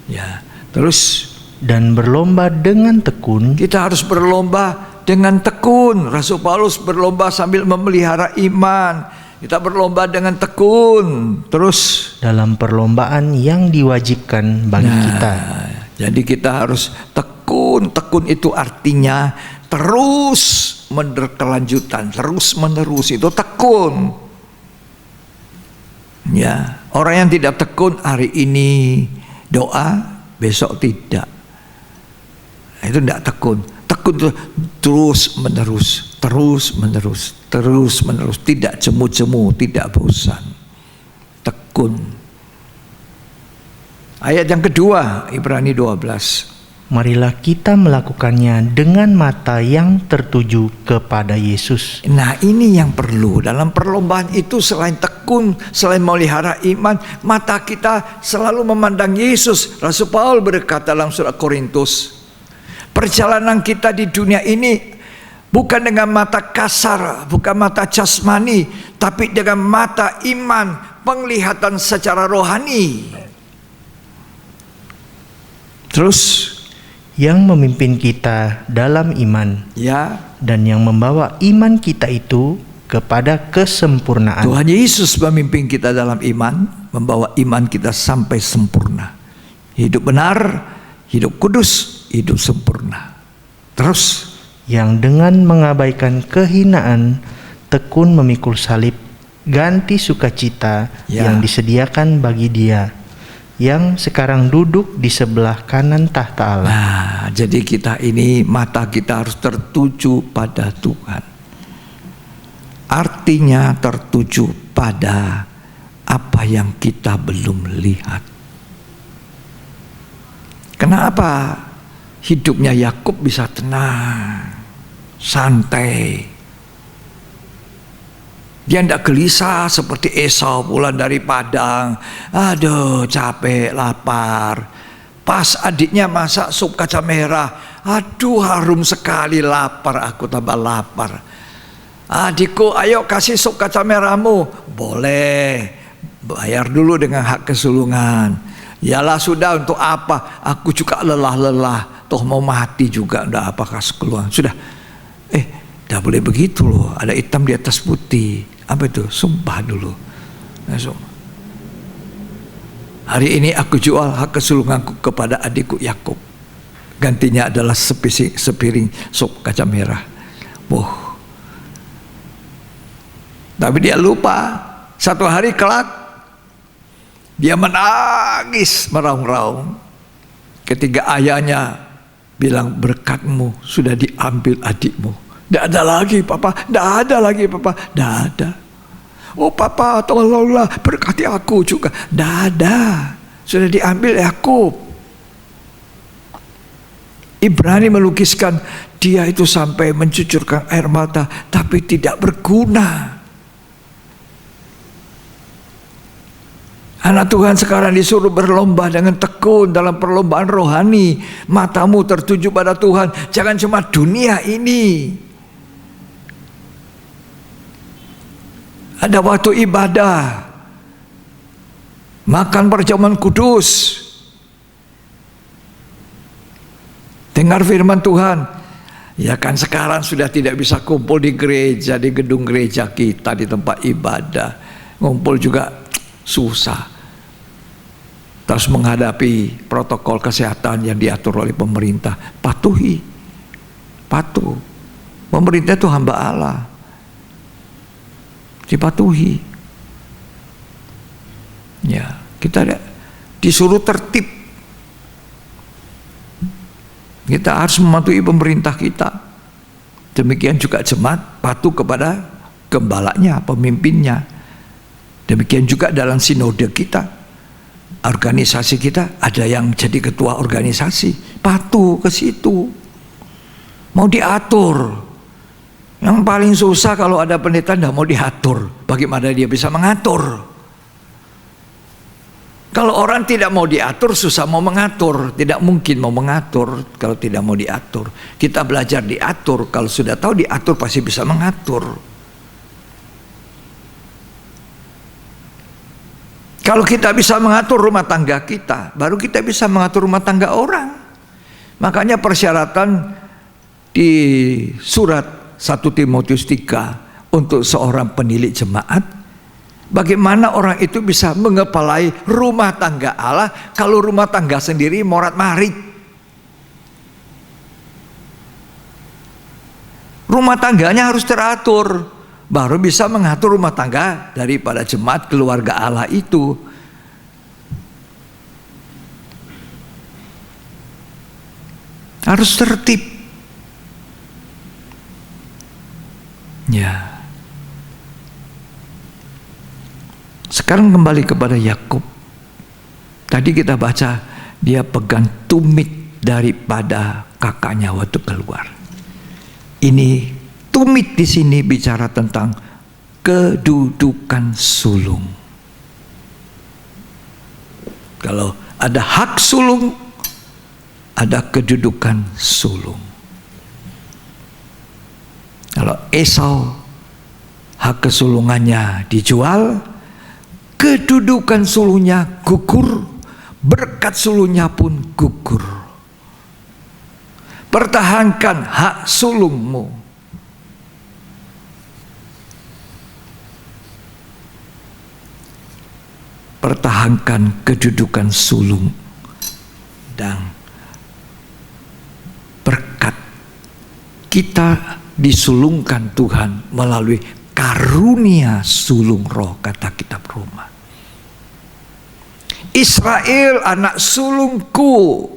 D: Ya, terus
E: Dan berlomba dengan tekun
D: kita harus berlomba dengan tekun. Rasul Paulus berlomba sambil memelihara iman. Kita berlomba dengan tekun. Terus
E: dalam perlombaan yang diwajibkan bagi kita.
D: Jadi kita harus tekun. Tekun itu artinya terus berkelanjutan, terus menerus, itu tekun. Ya, orang yang tidak tekun hari ini doa, besok tidak. Itu tidak tekun. Tekun itu terus menerus, terus menerus, terus menerus, tidak jemu-jemu, tidak bosan. Tekun. Ayat yang kedua, Ibrani 12.
E: Marilah kita melakukannya dengan mata yang tertuju kepada Yesus.
D: Nah, ini yang perlu dalam perlombaan itu. Selain tekun, selain memelihara iman, mata kita selalu memandang Yesus. Rasul Paulus berkata dalam surat Korintus, perjalanan kita di dunia ini bukan dengan mata kasar, bukan mata jasmani, tapi dengan mata iman, penglihatan secara rohani. Terus
E: Yang memimpin kita dalam iman,
D: ya,
E: dan yang membawa iman kita itu kepada kesempurnaan.
D: Tuhan Yesus memimpin kita dalam iman, membawa iman kita sampai sempurna. Hidup benar, hidup kudus, hidup sempurna. Terus
E: Yang dengan mengabaikan kehinaan tekun memikul salib, ganti sukacita
D: Ya.
E: yang disediakan bagi Dia yang sekarang duduk di sebelah kanan tahta Allah.
D: nah, jadi kita ini mata kita harus tertuju pada Tuhan. Artinya tertuju pada apa yang kita belum lihat. Kenapa hidupnya Yakub bisa tenang, santai? Dia tidak gelisah seperti Esau pulang dari padang. Aduh, capek, lapar. Pas adiknya masak sup kacang merah. Aduh, harum sekali, lapar, aku tambah lapar. Adikku, ayo kasih sup kacang merahmu. Boleh, bayar dulu dengan hak kesulungan. Yalah sudah, untuk apa? Aku juga lelah-lelah. Toh mau mati juga, enggak apa kas keluar. Sudah, dah boleh begitu loh. Ada hitam di atas putih. Apa itu? Sumpah dulu. Nah, Hari ini aku jual hak kesulunganku kepada adikku Yakub. Gantinya adalah sepiring sup kacang merah. Tapi dia lupa. Satu hari kelak dia menangis meraung-raung ketika ayahnya bilang, berkatmu sudah diambil adikmu. Tidak ada lagi papa, tidak ada lagi papa, tidak ada. Oh papa, tolonglah berkati aku juga. Tidak ada, sudah diambil Yakub. Ibrani melukiskan dia itu sampai mencucurkan air mata, tapi tidak berguna. Anak Tuhan sekarang disuruh berlomba dengan tekun dalam perlombaan rohani. Matamu tertuju pada Tuhan, jangan cuma dunia ini. Ada waktu ibadah, makan perjamuan kudus, dengar firman Tuhan. Ya kan sekarang sudah tidak bisa kumpul di gereja, di gedung gereja kita, di tempat ibadah. Ngumpul juga susah. Terus menghadapi protokol kesehatan yang diatur oleh pemerintah. Patuh. Pemerintah itu hamba Allah. Dipatuhi. Ya, kita disuruh tertib. Kita harus mematuhi pemerintah kita. Demikian juga jemaat patuh kepada gembalanya, pemimpinnya. Demikian juga dalam sinode kita. Organisasi kita ada yang jadi ketua organisasi, patuh ke situ. Mau diatur. Yang paling susah kalau ada pendeta tidak mau diatur. Bagaimana dia bisa mengatur? Kalau orang tidak mau diatur, susah mau mengatur. Tidak mungkin mau mengatur kalau tidak mau diatur. Kita belajar diatur, kalau sudah tahu diatur pasti bisa mengatur. Kalau kita bisa mengatur rumah tangga kita, baru kita bisa mengatur rumah tangga orang. Makanya persyaratan di surat 1 Timotius 3 untuk seorang penilik jemaat, bagaimana orang itu bisa mengepalai rumah tangga Allah kalau rumah tangga sendiri morat-marit. Rumah tangganya harus teratur. Baru bisa mengatur rumah tangga daripada jemaat keluarga Allah itu. Harus tertib. Ya. Sekarang kembali kepada Yakub. Tadi kita baca dia pegang tumit daripada kakaknya waktu keluar. Ini tumit di sini bicara tentang kedudukan sulung. Kalau ada hak sulung, ada kedudukan sulung. Kalau Esau hak kesulungannya dijual, kedudukan sulungnya gugur, berkat sulungnya pun gugur. Pertahankan hak sulungmu. Pertahankan kedudukan sulung dan berkat kita disulungkan Tuhan melalui karunia sulung roh, kata kitab Roma. Israel anak sulungku,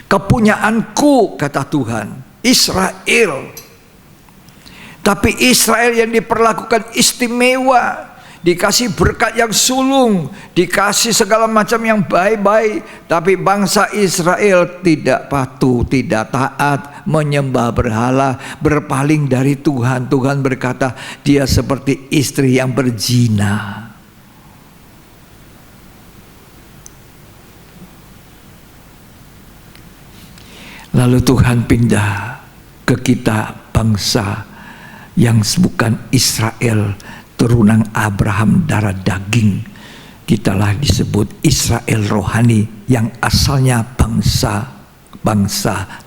D: kepunyaanku, kata Tuhan. Israel, tapi Israel yang diperlakukan istimewa, dikasih berkat yang sulung, dikasih segala macam yang baik-baik. Tapi bangsa Israel tidak patuh, tidak taat, menyembah berhala, berpaling dari Tuhan. Tuhan berkata, dia seperti istri yang berzina. Lalu Tuhan pindah ke kita, bangsa yang bukan Israel, turunan Abraham darah daging. Kitalah disebut Israel rohani yang asalnya bangsa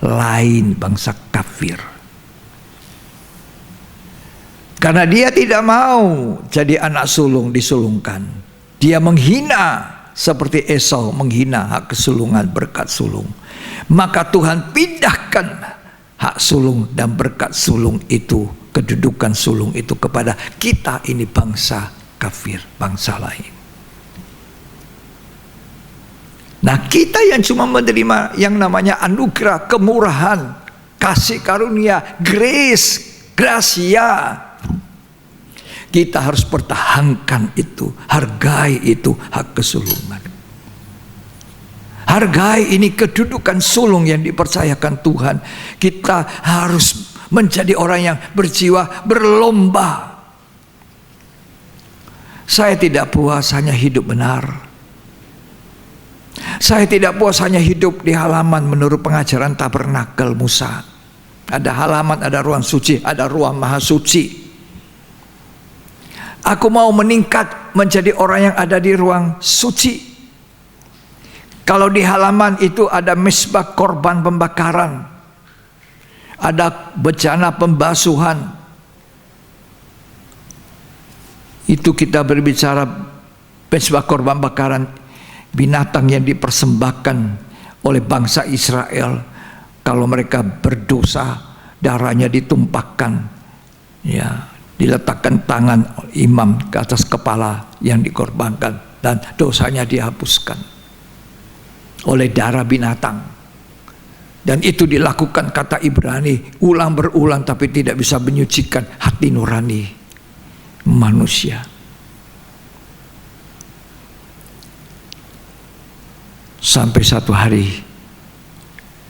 D: lain, bangsa kafir. Karena dia tidak mau jadi anak sulung disulungkan, dia menghina seperti Esau menghina hak kesulungan berkat sulung. Maka Tuhan pindahkan hak sulung dan berkat sulung itu, kedudukan sulung itu kepada kita ini bangsa kafir, bangsa lain. Nah, kita yang cuma menerima yang namanya anugerah, kemurahan, kasih karunia, grace, gracia, kita harus pertahankan itu, hargai itu hak kesulungan. Hargai ini kedudukan sulung yang dipercayakan Tuhan. Kita harus menjadi orang yang berjiwa berlomba. Saya tidak puas hanya hidup benar. Saya tidak puas hanya hidup di halaman menurut pengajaran tabernakel Musa. Ada halaman, ada ruang suci, ada ruang maha suci. Aku mau meningkat menjadi orang yang ada di ruang suci. Kalau di halaman itu ada mesbah korban pembakaran, ada bejana pembasuhan, itu kita berbicara mesbah korban bakaran, binatang yang dipersembahkan oleh bangsa Israel. Kalau mereka berdosa, darahnya ditumpahkan, ya, diletakkan tangan imam ke atas kepala yang dikorbankan, dan dosanya dihapuskan oleh darah binatang. Dan itu dilakukan, kata Ibrani, ulang berulang, tapi tidak bisa menyucikan hati nurani manusia. Sampai satu hari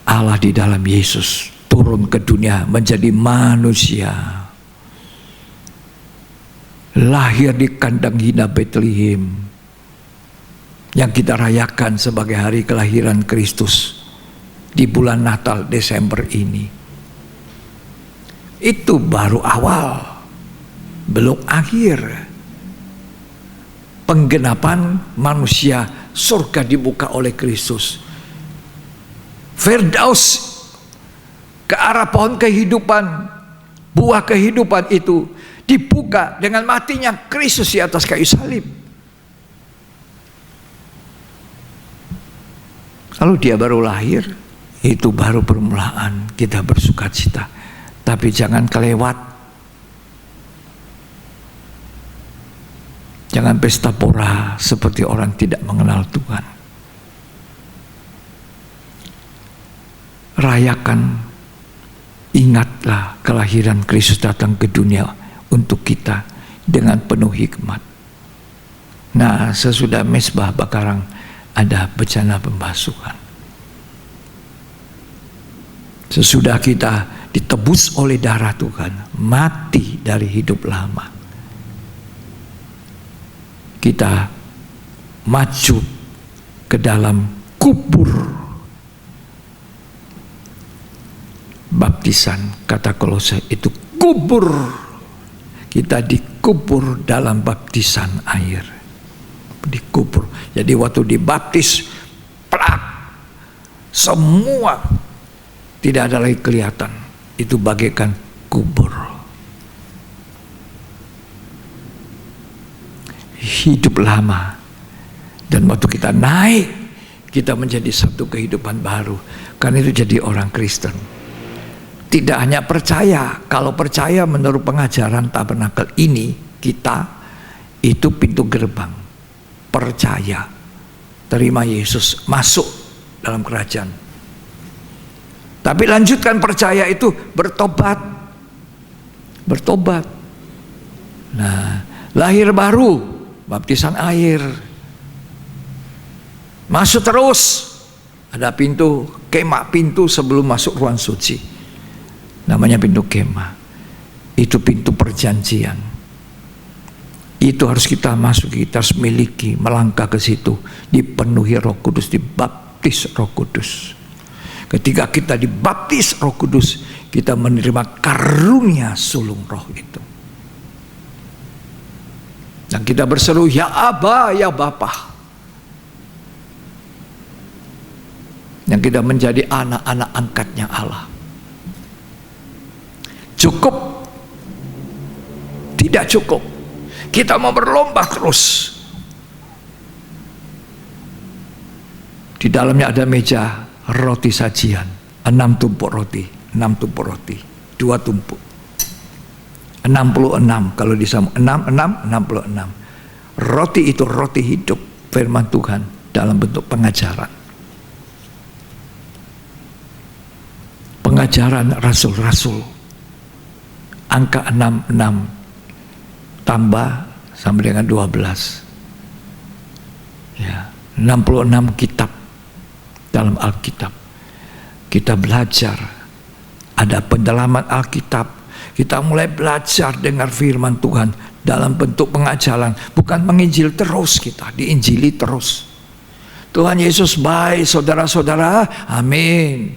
D: Allah di dalam Yesus turun ke dunia menjadi manusia, lahir di kandang hina Bethlehem yang kita rayakan sebagai hari kelahiran Kristus di bulan Natal Desember ini. Itu baru awal, belum akhir. Penggenapan manusia, surga dibuka oleh Kristus. Firdaus, ke arah pohon kehidupan, buah kehidupan itu dibuka dengan matinya Kristus di atas kayu salib. Kalau dia baru lahir, itu baru permulaan kita bersukacita. Tapi jangan kelewat. Jangan pesta pora seperti orang tidak mengenal Tuhan. Rayakan, ingatlah kelahiran Kristus datang ke dunia untuk kita dengan penuh hikmat. Nah, sesudah mesbah bakaran ada bejana pembasuhan. Sesudah kita ditebus oleh darah Tuhan, mati dari hidup lama, kita maju ke dalam kubur baptisan. Kata Kolose itu kubur. Kita dikubur dalam baptisan air. Dikubur. Jadi waktu dibaptis, plak, semua tidak ada lagi kelihatan. Itu bagaikan kubur. Hidup lama. Dan waktu kita naik, kita menjadi satu kehidupan baru. Karena itu jadi orang Kristen. Tidak hanya percaya. Kalau percaya menurut pengajaran tabernakel ini, kita itu pintu gerbang. Percaya, terima Yesus, masuk dalam kerajaan. Tapi lanjutkan percaya itu bertobat. Bertobat. Nah, lahir baru, baptisan air. Masuk terus. Ada pintu kemah, pintu sebelum masuk ruang suci. Namanya pintu kemah. Itu pintu perjanjian. Itu harus kita masuki, kita harus miliki, melangkah ke situ, dipenuhi Roh Kudus, dibaptis Roh Kudus. Ketika kita dibaptis Roh Kudus, kita menerima karunia sulung Roh itu. Dan kita berseru, ya Aba, ya Bapa. Yang kita menjadi anak-anak angkatnya Allah. Cukup? Tidak cukup. Kita mau berlomba terus. Di dalamnya ada meja roti sajian, 6 tumpuk roti, 2 tumpuk. 66 kalau disambung 66. Roti itu roti hidup, firman Tuhan dalam bentuk pengajaran. Pengajaran rasul-rasul. Angka 66 tambah sampai dengan 12. Ya, 66 kitab dalam Alkitab. Kita belajar, ada pendalaman Alkitab. Kita mulai belajar dengar firman Tuhan dalam bentuk pengajaran, bukan menginjil terus, kita diinjili terus. Tuhan Yesus baik, saudara-saudara, amin.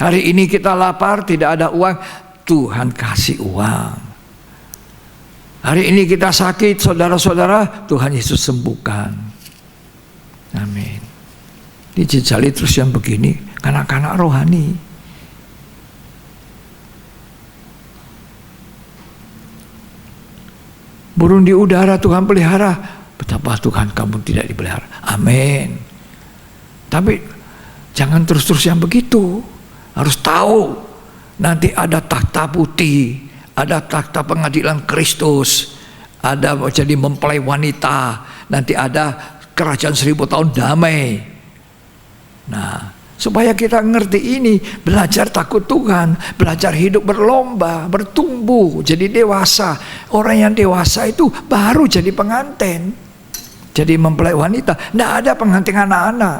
D: Hari ini kita lapar, tidak ada uang, Tuhan kasih uang. Hari ini kita sakit, saudara-saudara, Tuhan Yesus sembuhkan. Amin. Dijejali terus yang begini, kanak-kanak rohani. Burung di udara Tuhan pelihara, betapa Tuhan kamu tidak dipelihara. Amin. Tapi jangan terus-terus yang begitu. Harus tahu nanti ada takhta putih, ada takhta pengadilan Kristus, ada jadi mempelai wanita, nanti ada kerajaan 1000 tahun damai. Nah, supaya kita ngerti ini, belajar takut Tuhan, belajar hidup berlomba, bertumbuh, jadi dewasa. Orang yang dewasa itu baru jadi pengantin, jadi mempelai wanita. Tidak ada pengantin anak-anak.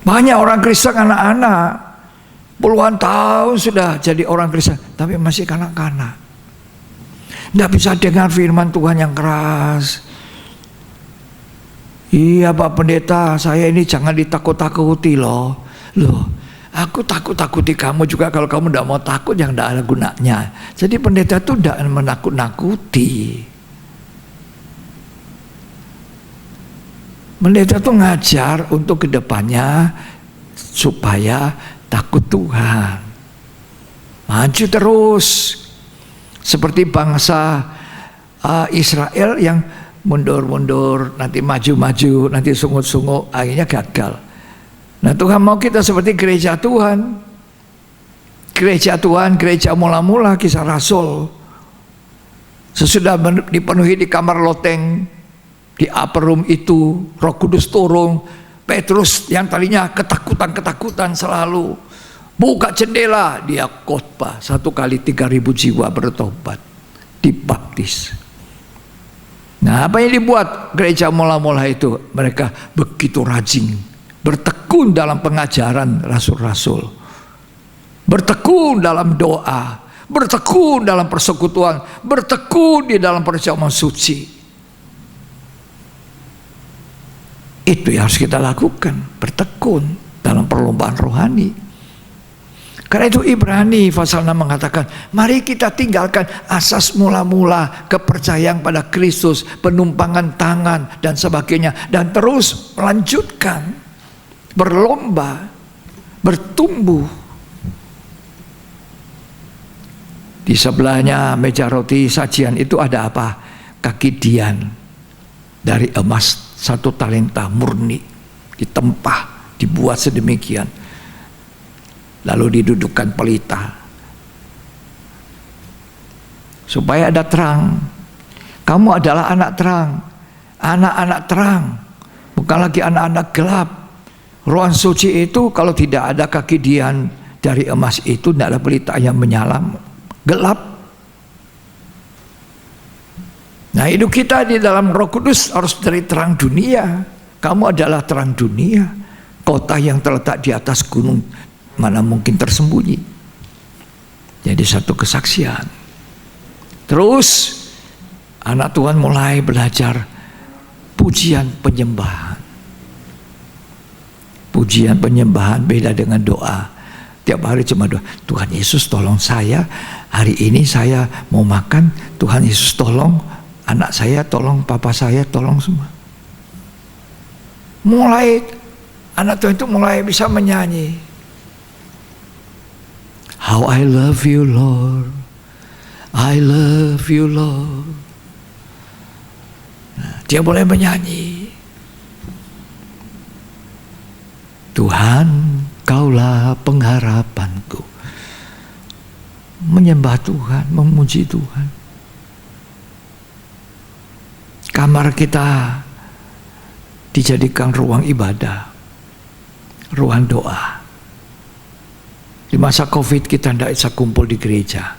D: Banyak orang Kristen anak-anak, puluhan tahun sudah jadi orang Kristen, tapi masih kanak-kanak. Tidak bisa dengar firman Tuhan yang keras. Iya Pak Pendeta, saya ini jangan ditakut-takuti loh. Aku takut-takuti kamu juga. Kalau kamu tidak mau takut, yang tidak ada gunanya. Jadi pendeta itu tidak menakut-nakuti. Pendeta itu ngajar untuk kedepannya supaya takut Tuhan, maju terus. Seperti bangsa Israel yang mundur-mundur, nanti maju-maju, nanti sungguh-sungguh, akhirnya gagal. Nah, Tuhan mau kita seperti gereja Tuhan. Gereja Tuhan, gereja mula-mula Kisah Rasul. Sesudah dipenuhi di kamar loteng, di upper room itu, Roh Kudus turun. Petrus yang tadinya ketakutan selalu, buka jendela, dia khotbah. 1 kali 3.000 jiwa bertobat, dibaptis. Nah, apa yang dibuat gereja mula-mula itu? Mereka begitu rajin, bertekun dalam pengajaran rasul-rasul, bertekun dalam doa, bertekun dalam persekutuan, bertekun di dalam perjamuan suci. Itu yang harus kita lakukan, bertekun dalam perlombaan rohani. Karena itu Ibrani pasal 6 mengatakan, mari kita tinggalkan asas mula-mula, kepercayaan pada Kristus, penumpangan tangan dan sebagainya, dan terus melanjutkan berlomba, bertumbuh. Di sebelahnya meja roti sajian itu ada apa? Kaki dian dari emas 1 talenta murni, ditempah, dibuat sedemikian, lalu didudukkan pelita supaya ada terang. Kamu adalah anak terang, anak-anak terang, bukan lagi anak-anak gelap. Ruang suci itu kalau tidak ada kaki dian dari emas itu, tidak ada pelita yang menyala, gelap. Nah, hidup kita di dalam Roh Kudus harus dari terang dunia. Kamu adalah terang dunia, kota yang terletak di atas gunung, mana mungkin tersembunyi. Jadi satu kesaksian. Terus anak Tuhan mulai belajar pujian penyembahan. Pujian penyembahan beda dengan doa. Tiap hari cuma doa, Tuhan Yesus tolong saya, hari ini saya mau makan, Tuhan Yesus tolong anak saya, tolong papa saya, tolong semua. Mulai anak Tuhan itu mulai bisa menyanyi. How I love you Lord, I love you Lord. Dia boleh menyanyi. Tuhan, Kaulah pengharapanku. Menyembah Tuhan, memuji Tuhan. Kamar kita dijadikan ruang ibadah, ruang doa. Di masa COVID kita tidak bisa kumpul di gereja.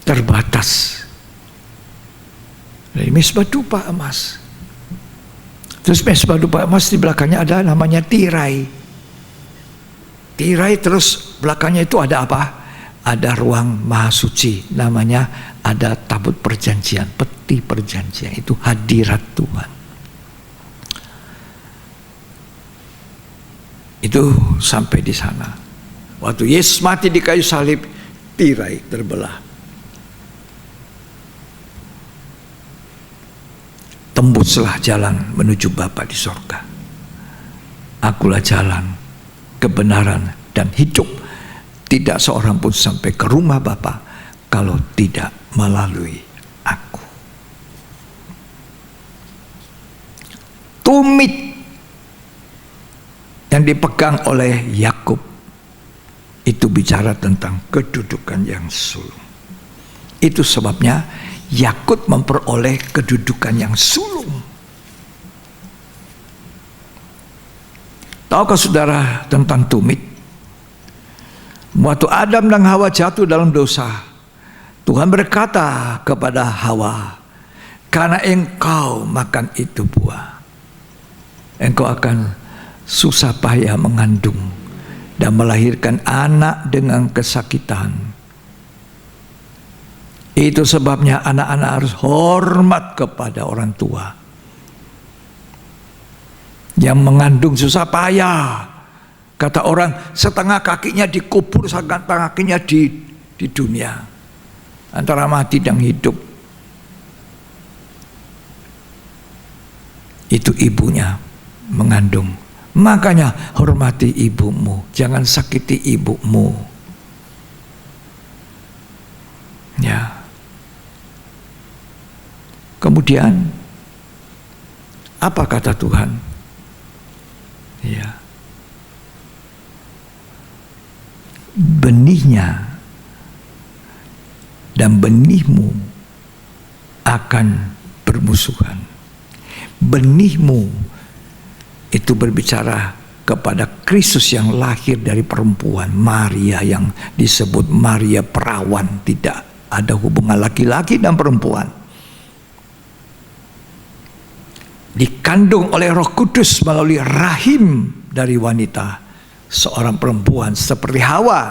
D: Terbatas. Dari mesbah dupa emas. Terus mesbah dupa emas di belakangnya ada namanya tirai. Tirai terus belakangnya itu ada apa? Ada ruang maha suci, namanya ada tabut perjanjian, peti perjanjian, itu hadirat Tuhan. Itu sampai di sana. Waktu Yesus mati di kayu salib, tirai terbelah. Tembuslah jalan menuju Bapa di sorga. Akulah jalan, kebenaran, dan hidup. Tidak seorang pun sampai ke rumah Bapa kalau tidak melalui aku. Tumit yang dipegang oleh Yakub itu bicara tentang kedudukan yang sulung. Itu sebabnya Yakub memperoleh kedudukan yang sulung. Tahukah saudara tentang tumit? Waktu Adam dan Hawa jatuh dalam dosa, Tuhan berkata kepada Hawa, karena engkau makan itu buah, engkau akan susah payah mengandung dan melahirkan anak dengan kesakitan. Itu sebabnya anak-anak harus hormat kepada orang tua. Yang mengandung susah payah. Kata orang, setengah kakinya dikubur, setengah kakinya di dunia. Antara mati dan hidup. Itu ibunya mengandung. Makanya hormati ibumu, jangan sakiti ibumu. Ya. Kemudian apa kata Tuhan? Ya. Benihnya dan benihmu akan bermusuhan. Benihmu itu berbicara kepada Kristus yang lahir dari perempuan, Maria, yang disebut Maria perawan, tidak ada hubungan laki-laki dan perempuan. Dikandung oleh Roh Kudus melalui rahim dari wanita, seorang perempuan seperti Hawa.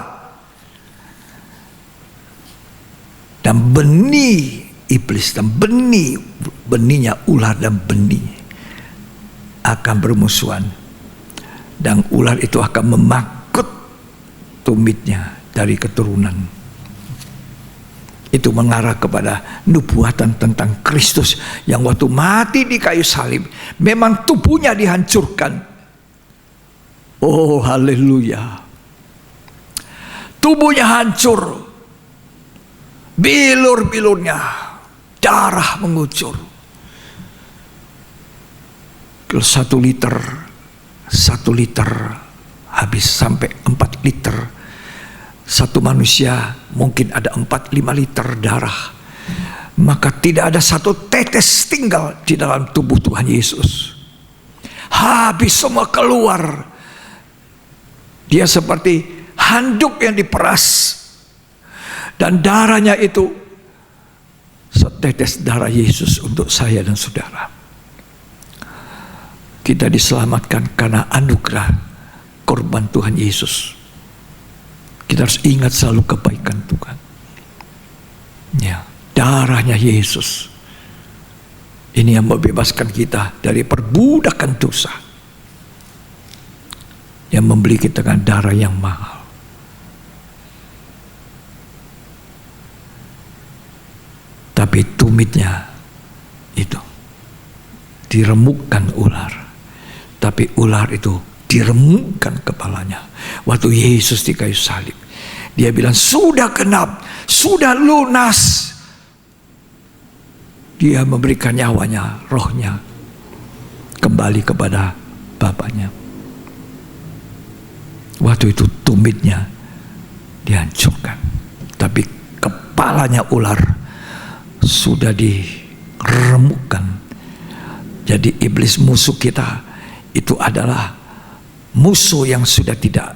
D: Dan benih iblis dan benihnya ular dan benih akan bermusuhan. Dan ular itu akan memakut tumitnya dari keturunan. Itu mengarah kepada nubuatan tentang Kristus yang waktu mati di kayu salib memang tubuhnya dihancurkan. Oh haleluya. Tubuhnya hancur. Bilur-bilurnya darah mengucur. 1 liter habis sampai 4 liter. Satu manusia mungkin ada 4-5 liter darah. Maka tidak ada satu tetes tinggal di dalam tubuh Tuhan Yesus. Habis semua keluar. Dia seperti handuk yang diperas. Dan darahnya itu setetes darah Yesus untuk saya dan saudara. Kita diselamatkan karena anugerah korban Tuhan Yesus. Kita harus ingat selalu kebaikan Tuhan. Ya, darahnya Yesus. Ini yang membebaskan kita dari perbudakan dosa. Yang membeli kita dengan darah yang mahal. Tapi tumitnya itu diremukkan ular. Tapi ular itu diremukkan kepalanya waktu Yesus di kayu salib. Dia bilang sudah genap, sudah lunas. Dia memberikan nyawanya, rohnya kembali kepada Bapaknya. Waktu itu tumitnya dihancurkan, tapi kepalanya ular sudah diremukkan. Jadi iblis musuh kita itu adalah musuh yang sudah tidak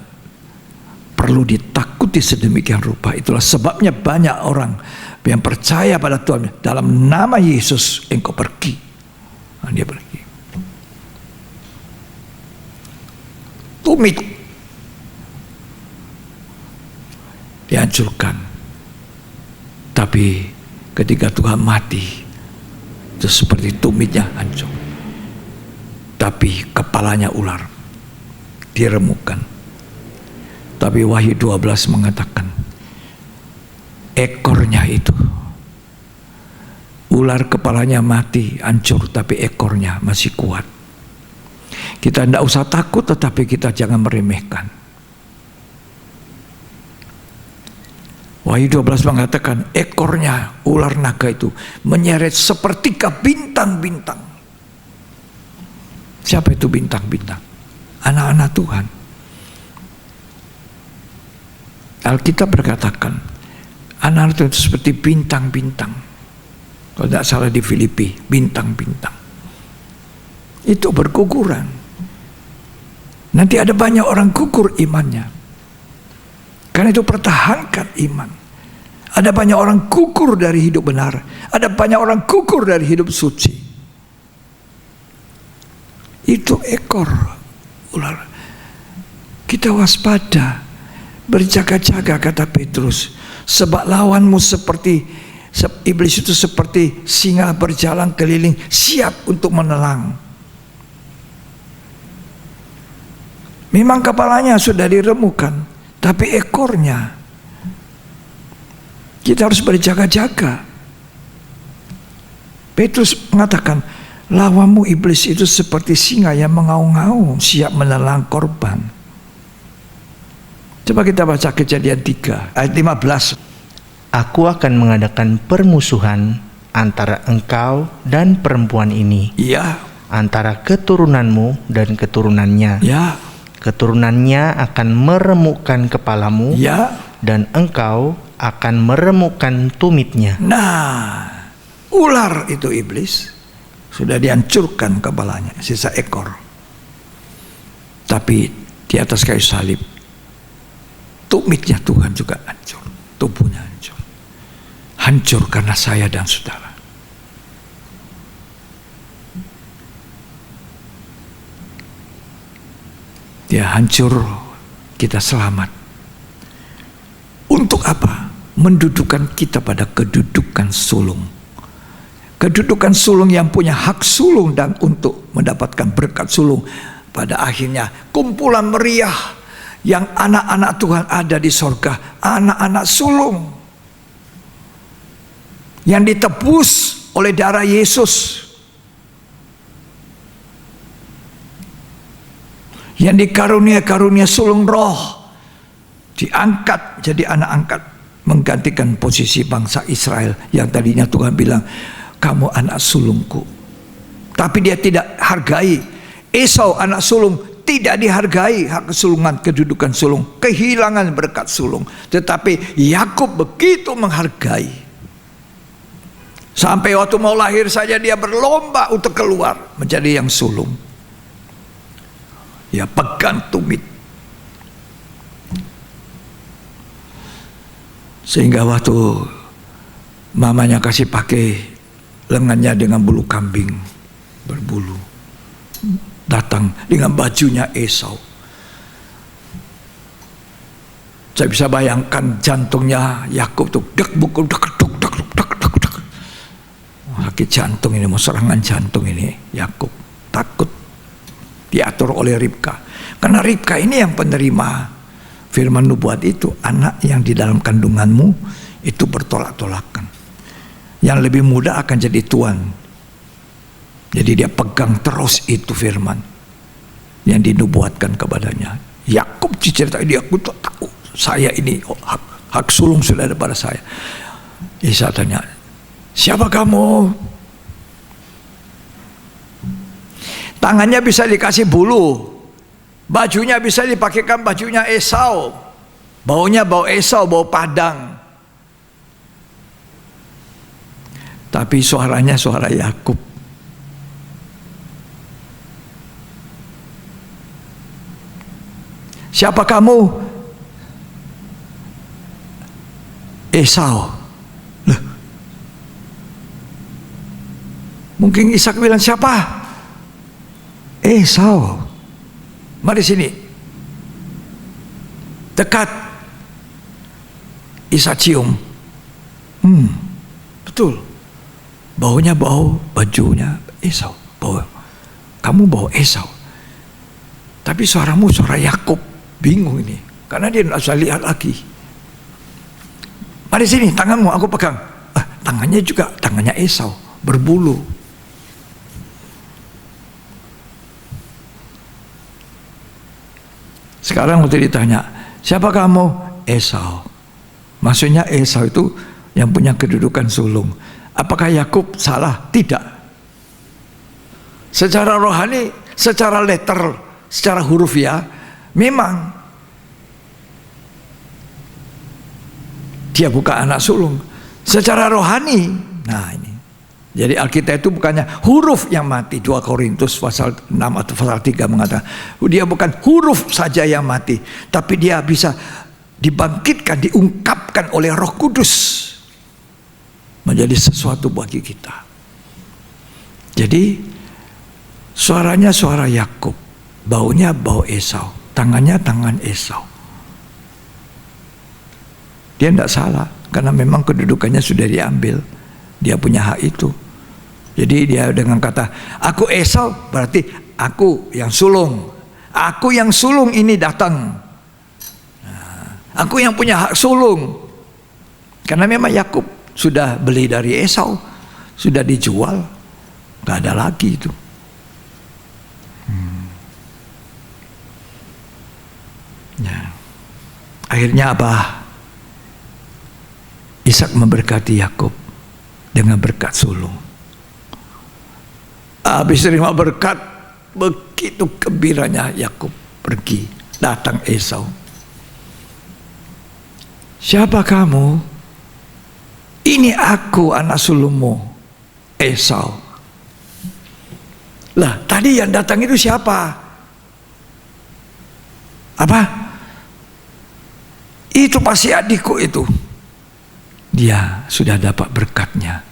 D: perlu ditakuti sedemikian rupa. Itulah sebabnya banyak orang yang percaya pada Tuhan, dalam nama Yesus engkau pergi. Nah, dia pergi. Tumit dihancurkan. Tapi ketika Tuhan mati, itu seperti tumitnya hancur. Tapi kepalanya ular diremukkan. Tapi Wahyu 12 mengatakan ekornya itu, ular kepalanya mati, hancur, tapi ekornya masih kuat. Kita tidak usah takut, tetapi kita jangan meremehkan. Wahyu 12 mengatakan ekornya ular naga itu menyeret sepertika bintang-bintang. Siapa itu bintang-bintang? Anak-anak Tuhan. Alkitab berkatakan anak-anak Tuhan itu seperti bintang-bintang. Kalau tidak salah di Filipi, bintang-bintang. Itu berguguran. Nanti ada banyak orang gugur imannya. Karena itu pertahankan iman. Ada banyak orang gugur dari hidup benar. Ada banyak orang gugur dari hidup suci. Itu ekor ular. Kita waspada, berjaga-jaga kata Petrus. Sebab lawanmu seperti iblis itu seperti singa berjalan keliling, siap untuk menelang. Memang kepalanya sudah diremukkan, tapi ekornya kita harus berjaga-jaga. Petrus mengatakan, lawanmu iblis itu seperti singa yang mengaum-ngaum, siap menelan korban. Coba kita baca Kejadian 3 ayat 15.
E: Aku akan mengadakan permusuhan antara engkau dan perempuan ini,
D: Ya,
E: antara keturunanmu dan keturunannya.
D: ya,
E: Keturunannya akan meremukkan kepalamu,
D: ya.
E: dan engkau akan meremukkan tumitnya.
D: Nah, ular itu iblis sudah dihancurkan kepalanya, sisa ekor. Tapi di atas kayu salib, tumitnya Tuhan juga hancur, tubuhnya hancur. Hancur karena saya dan saudara. Dia hancur, kita selamat. Untuk apa? Mendudukan kita pada kedudukan sulung. Kedudukan sulung yang punya hak sulung dan untuk mendapatkan berkat sulung. Pada akhirnya kumpulan meriah yang anak-anak Tuhan ada di sorga. Anak-anak sulung yang ditebus oleh darah Yesus, yang dikarunia sulung roh, diangkat jadi anak angkat, menggantikan posisi bangsa Israel yang tadinya Tuhan bilang, kamu anak sulungku. Tapi dia tidak hargai. Esau anak sulung tidak dihargai hak kesulungan, kedudukan sulung, kehilangan berkat sulung. Tetapi Yakub begitu menghargai, sampai waktu mau lahir saja dia berlomba untuk keluar menjadi yang sulung. Ya, pegang tumit. Sehingga waktu mamanya kasih pakai lengannya dengan bulu kambing berbulu, datang dengan bajunya Esau. Saya bisa bayangkan jantungnya Yakub tuh dek bukul dek dek dek dek dek dek. Sakit jantung ini, mau serangan jantung ini. Yakub takut. Diatur oleh Ribka, karena Ribka ini yang penerima firman nubuat itu. Anak yang di dalam kandunganmu itu bertolak-tolakan, yang lebih muda akan jadi tuan. Jadi dia pegang terus itu firman yang dinubuatkan kepadanya. Yakub cerita, dia aku tak tahu saya ini hak sulung sudah ada pada saya. Isa tanya, siapa kamu? Tangannya bisa dikasih bulu, bajunya bisa dipakaikan bajunya Esau, baunya bau Esau, bau padang. Tapi suaranya suara Yakub. Siapa kamu? Esau. Loh. Mungkin Ishak bilang, siapa? Esau. Mari sini. Dekat. Ishak cium. Betul. Baunya bau bajunya Esau. Kamu bau Esau. Tapi suaramu suara Yakub. Bingung ini. Karena dia tidak bisa lihat lagi. Mari sini, tanganmu aku pegang. Tangannya juga tangannya Esau. Berbulu. Sekarang waktu ditanya, siapa kamu? Esau. Maksudnya Esau itu yang punya kedudukan sulung. Apakah Yakub salah? Tidak. Secara rohani, secara letter, secara hurufiah, memang dia bukan anak sulung. Secara rohani, nah ini. Jadi Alkitab itu bukannya huruf yang mati. 2 Korintus pasal 6 atau pasal 3 mengatakan dia bukan huruf saja yang mati, tapi dia bisa dibangkitkan, diungkapkan oleh Roh Kudus menjadi sesuatu bagi kita. Jadi suaranya suara Yakub, baunya bau Esau, tangannya tangan Esau. Dia tidak salah karena memang kedudukannya sudah diambil. Dia punya hak itu. Jadi dia dengan kata aku Esau, berarti aku yang sulung. Aku yang sulung ini datang. Aku yang punya hak sulung. Karena memang Yakub sudah beli dari Esau, sudah dijual, nggak ada lagi itu. Ya. Akhirnya apa? Ishak memberkati Yakub dengan berkat sulung. Habis terima berkat, begitu gembiranya Yakub pergi, datang Esau. Siapa kamu? Ini aku anak sulungmu, Esau. Lah, tadi yang datang itu siapa? Apa? Itu pasti adikku itu. Dia sudah dapat berkatnya.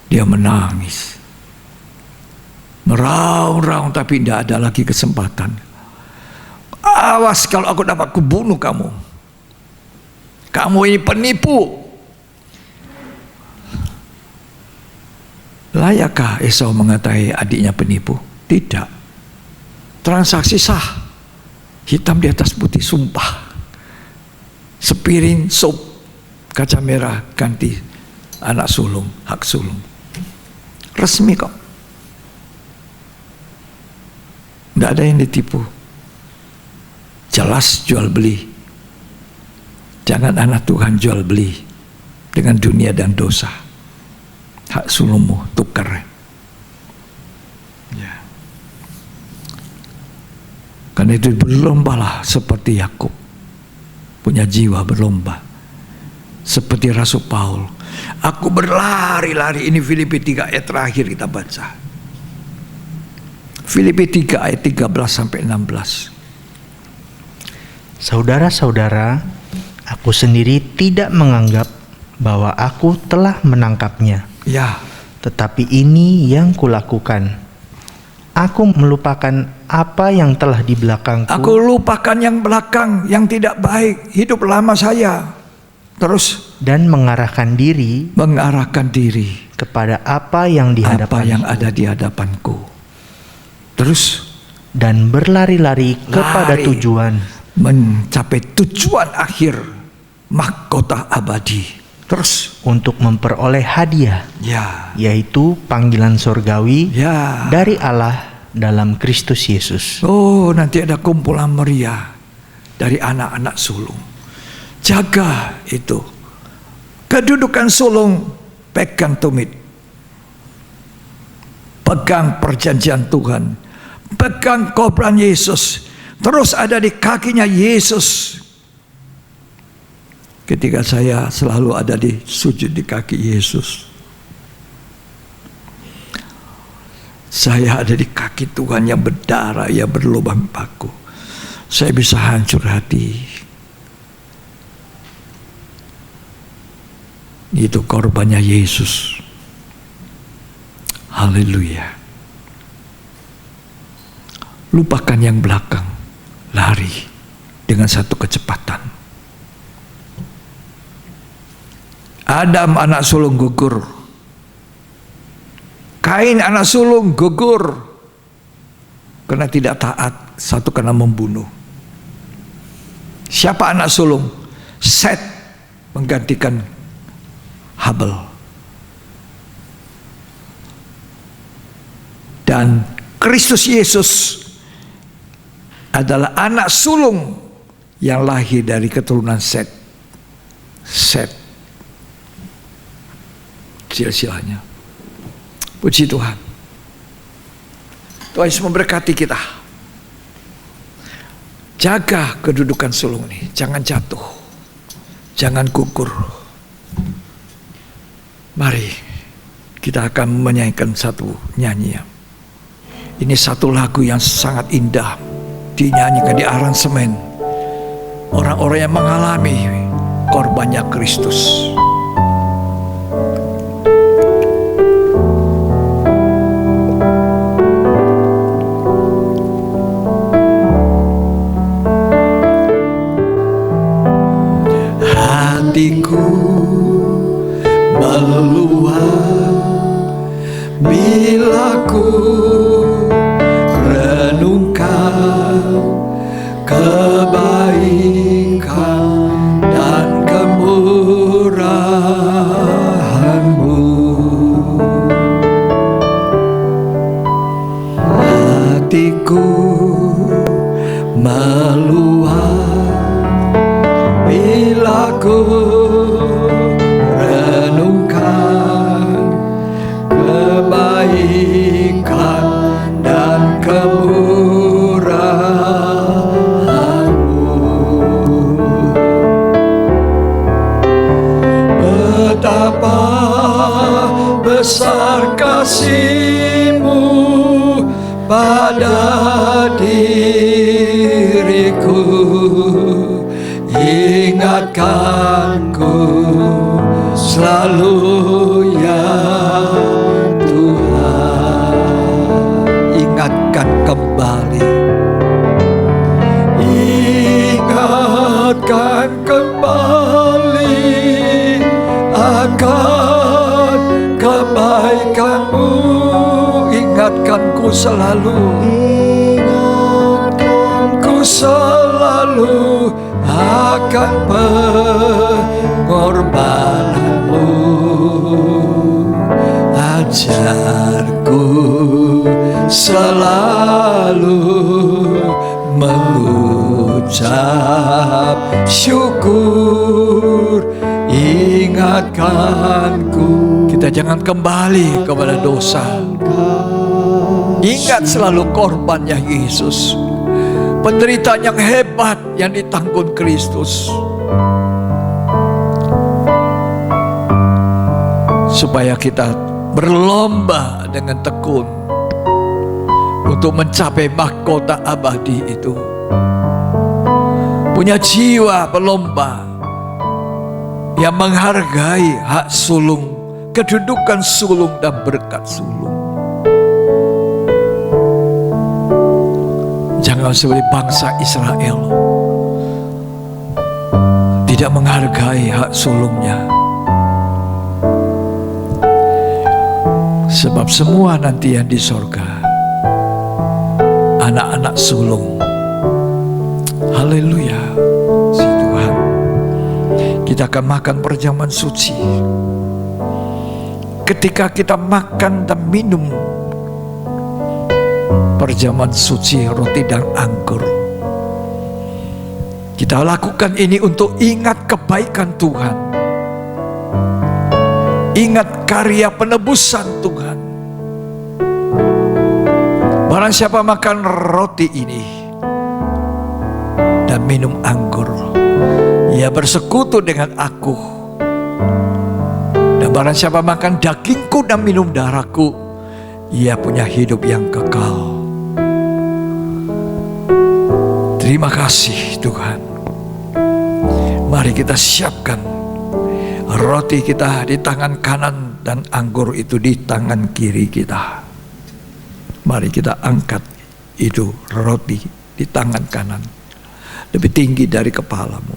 D: Dia menangis, meraung-raung, tapi tidak ada lagi kesempatan. Awas kalau aku dapat kubunuh kamu. Kamu ini penipu. Layakkah Esau mengatakan adiknya penipu? Tidak. Transaksi sah. Hitam di atas putih, sumpah. Sepiring sup kaca merah ganti anak sulung, hak sulung. Resmi kok. Tidak ada yang ditipu. Jelas jual beli. Jangan anak Tuhan jual beli dengan dunia dan dosa. Hak sulungmu tukar. Ya. Karena itu berlombalah seperti Yakub, punya jiwa berlomba. Seperti Rasul Paul, aku berlari-lari. Ini Filipi 3 ayat terakhir kita baca. Filipi 3 ayat 13 sampai 16.
E: Saudara-saudara, aku sendiri tidak menganggap bahwa aku telah menangkapnya.
D: Ya,
E: Tetapi ini yang kulakukan. Aku melupakan apa yang telah di belakangku.
D: aku lupakan yang belakang, yang tidak baik, hidup lama saya. Terus
E: Dan mengarahkan diri
D: kepada
E: kepada apa yang di
D: apa yang
E: hadapanku.
D: ada di hadapanku. Terus
E: Dan berlari-lari kepada
D: Lari.
E: tujuan,
D: mencapai tujuan akhir, mahkota abadi. Terus
E: untuk memperoleh hadiah,
D: ya,
E: yaitu panggilan sorgawi
D: ya.
E: dari Allah dalam Kristus Yesus.
D: Oh, nanti ada kumpulan meriah. dari anak-anak sulung. Jaga itu. Kedudukan sulung, pegang tumit. Pegang perjanjian Tuhan. Pegang korban Yesus. Terus ada di kakinya Yesus. Ketika saya selalu ada di sujud di kaki Yesus. Saya ada di kaki Tuhan yang berdarah, yang berlubang paku. Saya bisa hancur hati. Itu korbannya Yesus. Haleluya. Lupakan yang belakang. Lari dengan satu kecepatan. Adam anak sulung gugur. Kain anak sulung gugur. Karena tidak taat. Satu karena membunuh. Siapa anak sulung? Set menggantikan Habel. Dan Kristus Yesus adalah anak sulung yang lahir dari keturunan Set. Set. Silsilahnya. Puji Tuhan. Tuhan Yesus memberkati kita. Jaga kedudukan sulung ini. Jangan jatuh. Jangan gugur. Mari kita akan menyanyikan satu nyanyian. Ini satu lagu yang sangat indah. Dinyanyikan di aransemen orang-orang yang mengalami korbannya Kristus. Hatiku meluap bila ku renungkan kebaikan dan kemurahan-Mu. Hatiku meluap bila ku renungkan kebaikan dan kemurahan-Mu. Betapa besar kasih-Mu pada diriku. Ingatkanku selalu ya Tuhan. Ingatkan kembali. Ingatkan kembali akan kebaikan-Mu. Ingatkanku selalu. Ingatkanku selalu akan pengorbanan-Mu. Ajarku selalu mengucap syukur. Ingatkanku. Kita jangan kembali kepada dosa. Ingat selalu korbannya Yesus. Penderitaan yang hebat yang ditanggung Kristus. Supaya kita berlomba dengan tekun untuk mencapai mahkota abadi itu. Punya jiwa pelomba yang menghargai hak sulung, kedudukan sulung dan berkat sulung. Jangan seperti bangsa Israel, tidak menghargai hak sulungnya. Sebab semua nanti yang di sorga anak-anak sulung. Haleluya. Si Tuhan, kita akan makan perjamuan suci. Ketika kita makan dan minum perjamuan suci roti dan anggur, Kita lakukan ini untuk ingat kebaikan Tuhan, ingat karya penebusan Tuhan. Barang siapa makan roti ini dan minum anggur, ia bersekutu dengan aku. Dan barang siapa makan dagingku dan minum darahku, ia punya hidup yang kekal. Terima kasih Tuhan. Mari kita siapkan roti kita di tangan kanan dan anggur itu di tangan kiri kita. Mari kita angkat itu roti di tangan kanan, lebih tinggi dari kepalamu.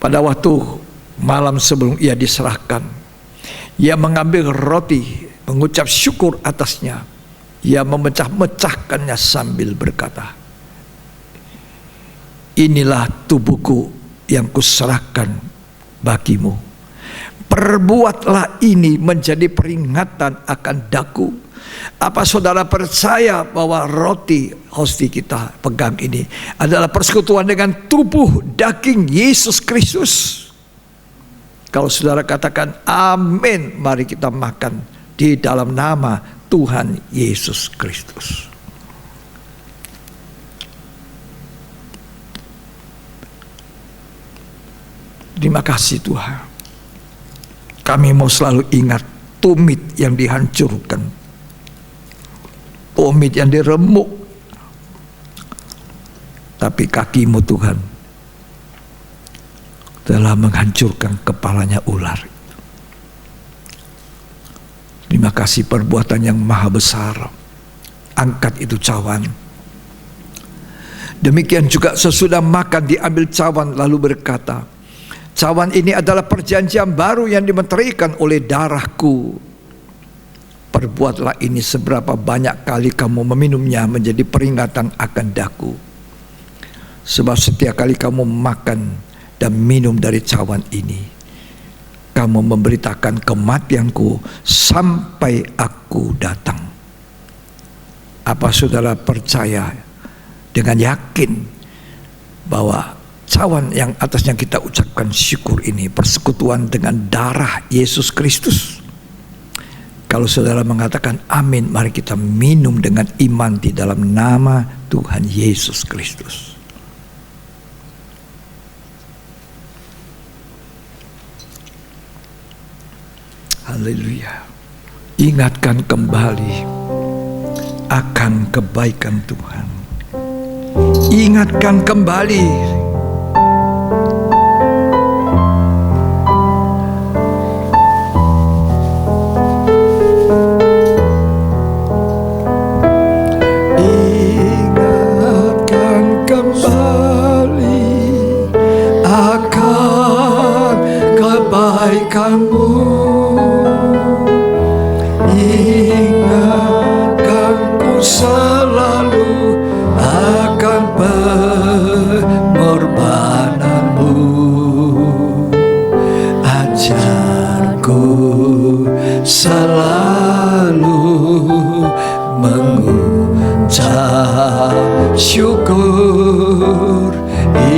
D: Pada waktu malam sebelum ia diserahkan, ia mengambil roti, mengucap syukur atasnya. Ia memecah-mecahkannya sambil berkata, inilah tubuhku yang kuserahkan bagimu. Perbuatlah ini menjadi peringatan akan daku. Apa saudara percaya bahwa roti hosti kita pegang ini adalah persekutuan dengan tubuh daging Yesus Kristus? Kalau saudara katakan amin, mari kita makan di dalam nama Tuhan Yesus Kristus. Terima kasih Tuhan. Kami mau selalu ingat tumit yang dihancurkan, tumit yang diremuk, tapi kakimu Tuhan telah menghancurkan kepalanya ular. Terima kasih perbuatan yang maha besar. Angkat itu cawan. Demikian juga sesudah makan diambil cawan lalu berkata, cawan ini adalah perjanjian baru yang dimeterikan oleh darahku. Perbuatlah ini seberapa banyak kali kamu meminumnya menjadi peringatan akan daku. Sebab setiap kali kamu makan dan minum dari cawan ini, kamu memberitakan kematianku sampai aku datang. Apa saudara percaya dengan yakin bahwa cawan yang atasnya kita ucapkan syukur ini persekutuan dengan darah Yesus Kristus? Kalau saudara mengatakan amin, mari kita minum dengan iman di dalam nama Tuhan Yesus Kristus. Haleluya. Ingatkan kembali akan kebaikan Tuhan. Ingatkan kembali akan kebaikanmu. Ingatkan ku selalu akan pengorbananmu. Ajarku selalu mengucap syukur.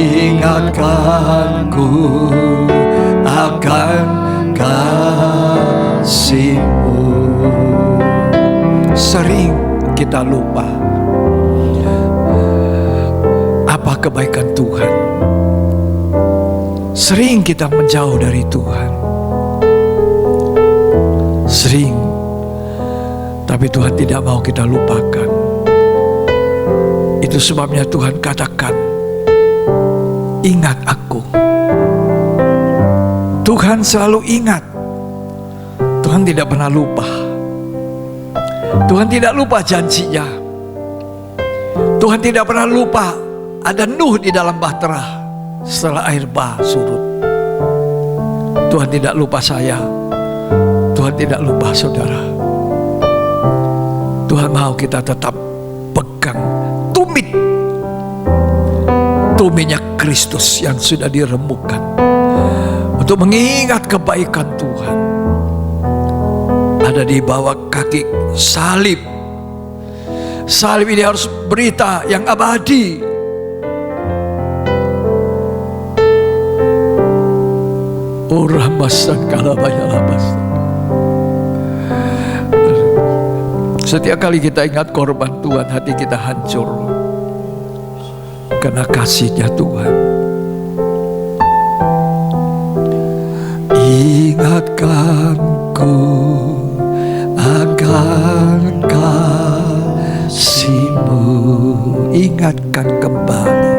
D: Ingatkanku akan kasih-Mu. Sering kita lupa apa kebaikan Tuhan. Sering kita menjauh dari Tuhan. Sering, tapi Tuhan tidak mau kita lupakan. Itu sebabnya Tuhan katakan, ingat aku. Tuhan selalu ingat. Tuhan tidak pernah lupa. Tuhan tidak lupa janjinya. Tuhan tidak pernah lupa ada Nuh di dalam bahtera setelah air bah surut. Tuhan tidak lupa saya. Tuhan tidak lupa saudara. Tuhan mau kita tetap pegang tumitnya Kristus yang sudah diremukkan untuk mengingat kebaikan Tuhan. Ada di bawah kaki salib. Salib ini harus berita yang abadi. Oh ramasan kalabayalabas. Setiap kali kita ingat korban Tuhan, hati kita hancur karena kasih-Nya Tuhan. Ingatkanku akan kasih-Mu, ingatkan kembali,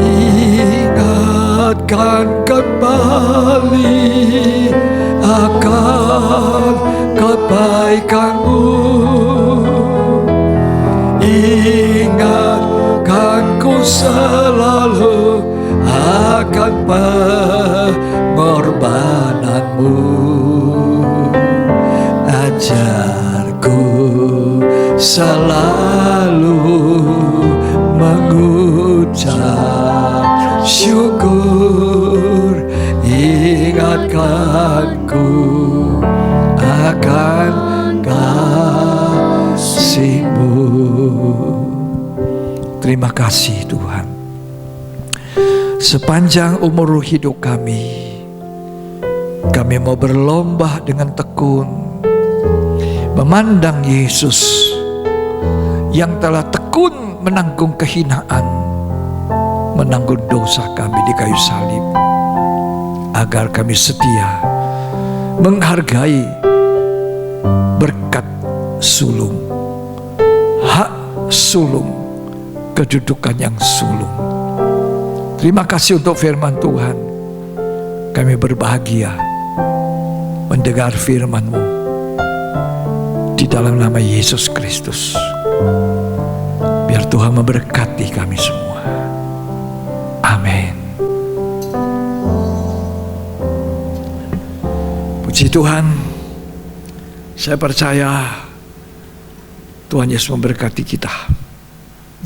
D: ingatkan kembali akan kebaikan-Mu, ingatkanku selalu akan pengorbanan-Mu. Ajarku selalu mengucap syukur, ingatkanku akan kasih-Mu. Terima kasih Tuhan. Sepanjang umur hidup kami mau berlomba dengan tekun memandang Yesus yang telah tekun menanggung kehinaan, menanggung dosa kami di kayu salib, agar kami setia menghargai berkat sulung, hak sulung, kedudukan yang sulung. Terima kasih untuk firman Tuhan. Kami berbahagia mendengar firman-Mu di dalam nama Yesus Kristus. Biar Tuhan memberkati kami semua. Amin. Puji Tuhan. Saya percaya Tuhan Yesus memberkati kita.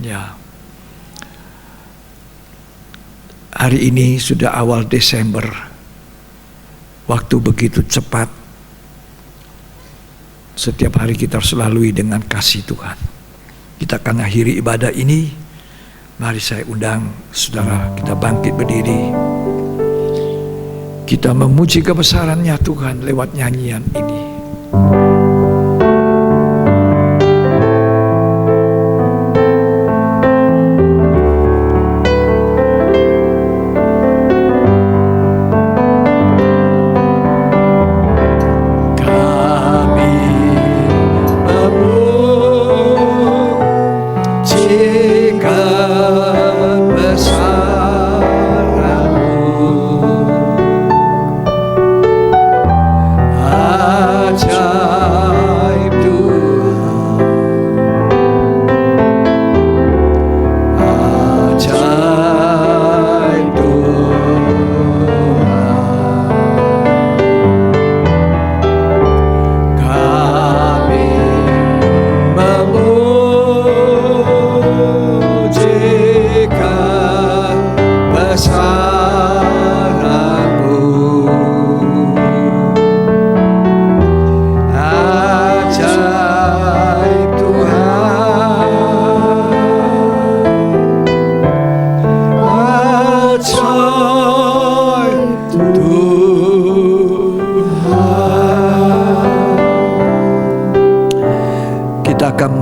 D: Ya. Hari ini sudah awal Desember. Waktu begitu cepat. Setiap hari kita harus lalui dengan kasih Tuhan. Kita akan akhiri ibadah ini. Mari saya undang saudara kita bangkit berdiri. Kita memuji kebesaran-Nya Tuhan lewat nyanyian ini.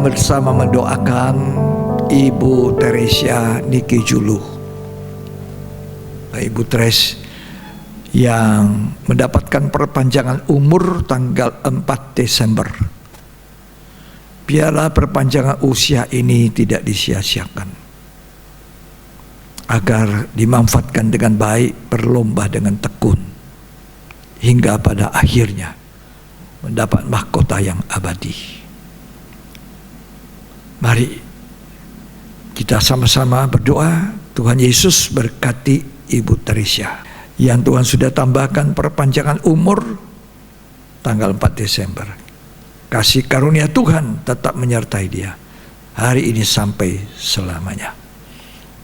D: Bersama mendoakan Ibu Teresia Niki Julu, Ibu Tres yang mendapatkan perpanjangan umur tanggal 4 Desember. Biarlah perpanjangan usia ini tidak disia-siakan, agar dimanfaatkan dengan baik, berlomba dengan tekun, hingga pada akhirnya mendapat mahkota yang abadi. Mari kita sama-sama berdoa. Tuhan Yesus berkati Ibu Teresia yang Tuhan sudah tambahkan perpanjangan umur tanggal 4 Desember. Kasih karunia Tuhan tetap menyertai dia hari ini sampai selamanya.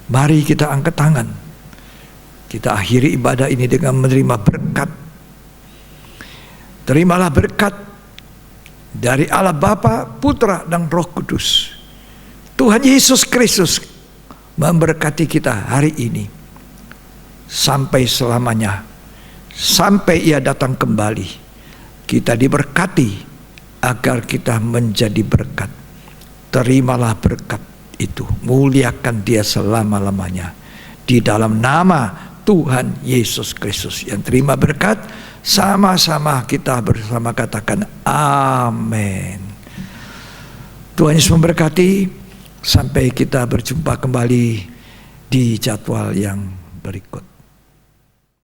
D: Mari kita angkat tangan. Kita akhiri ibadah ini dengan menerima berkat. Terimalah berkat dari Allah Bapa, Putra, dan Roh Kudus. Tuhan Yesus Kristus memberkati kita hari ini sampai selamanya, sampai Ia datang kembali. Kita diberkati agar kita menjadi berkat. Terimalah berkat itu, muliakan Dia selama-lamanya di dalam nama Tuhan Yesus Kristus. Yang terima berkat, sama-sama kita bersama katakan amin. Tuhan Yesus memberkati. Sampai kita berjumpa kembali di jadwal yang berikut.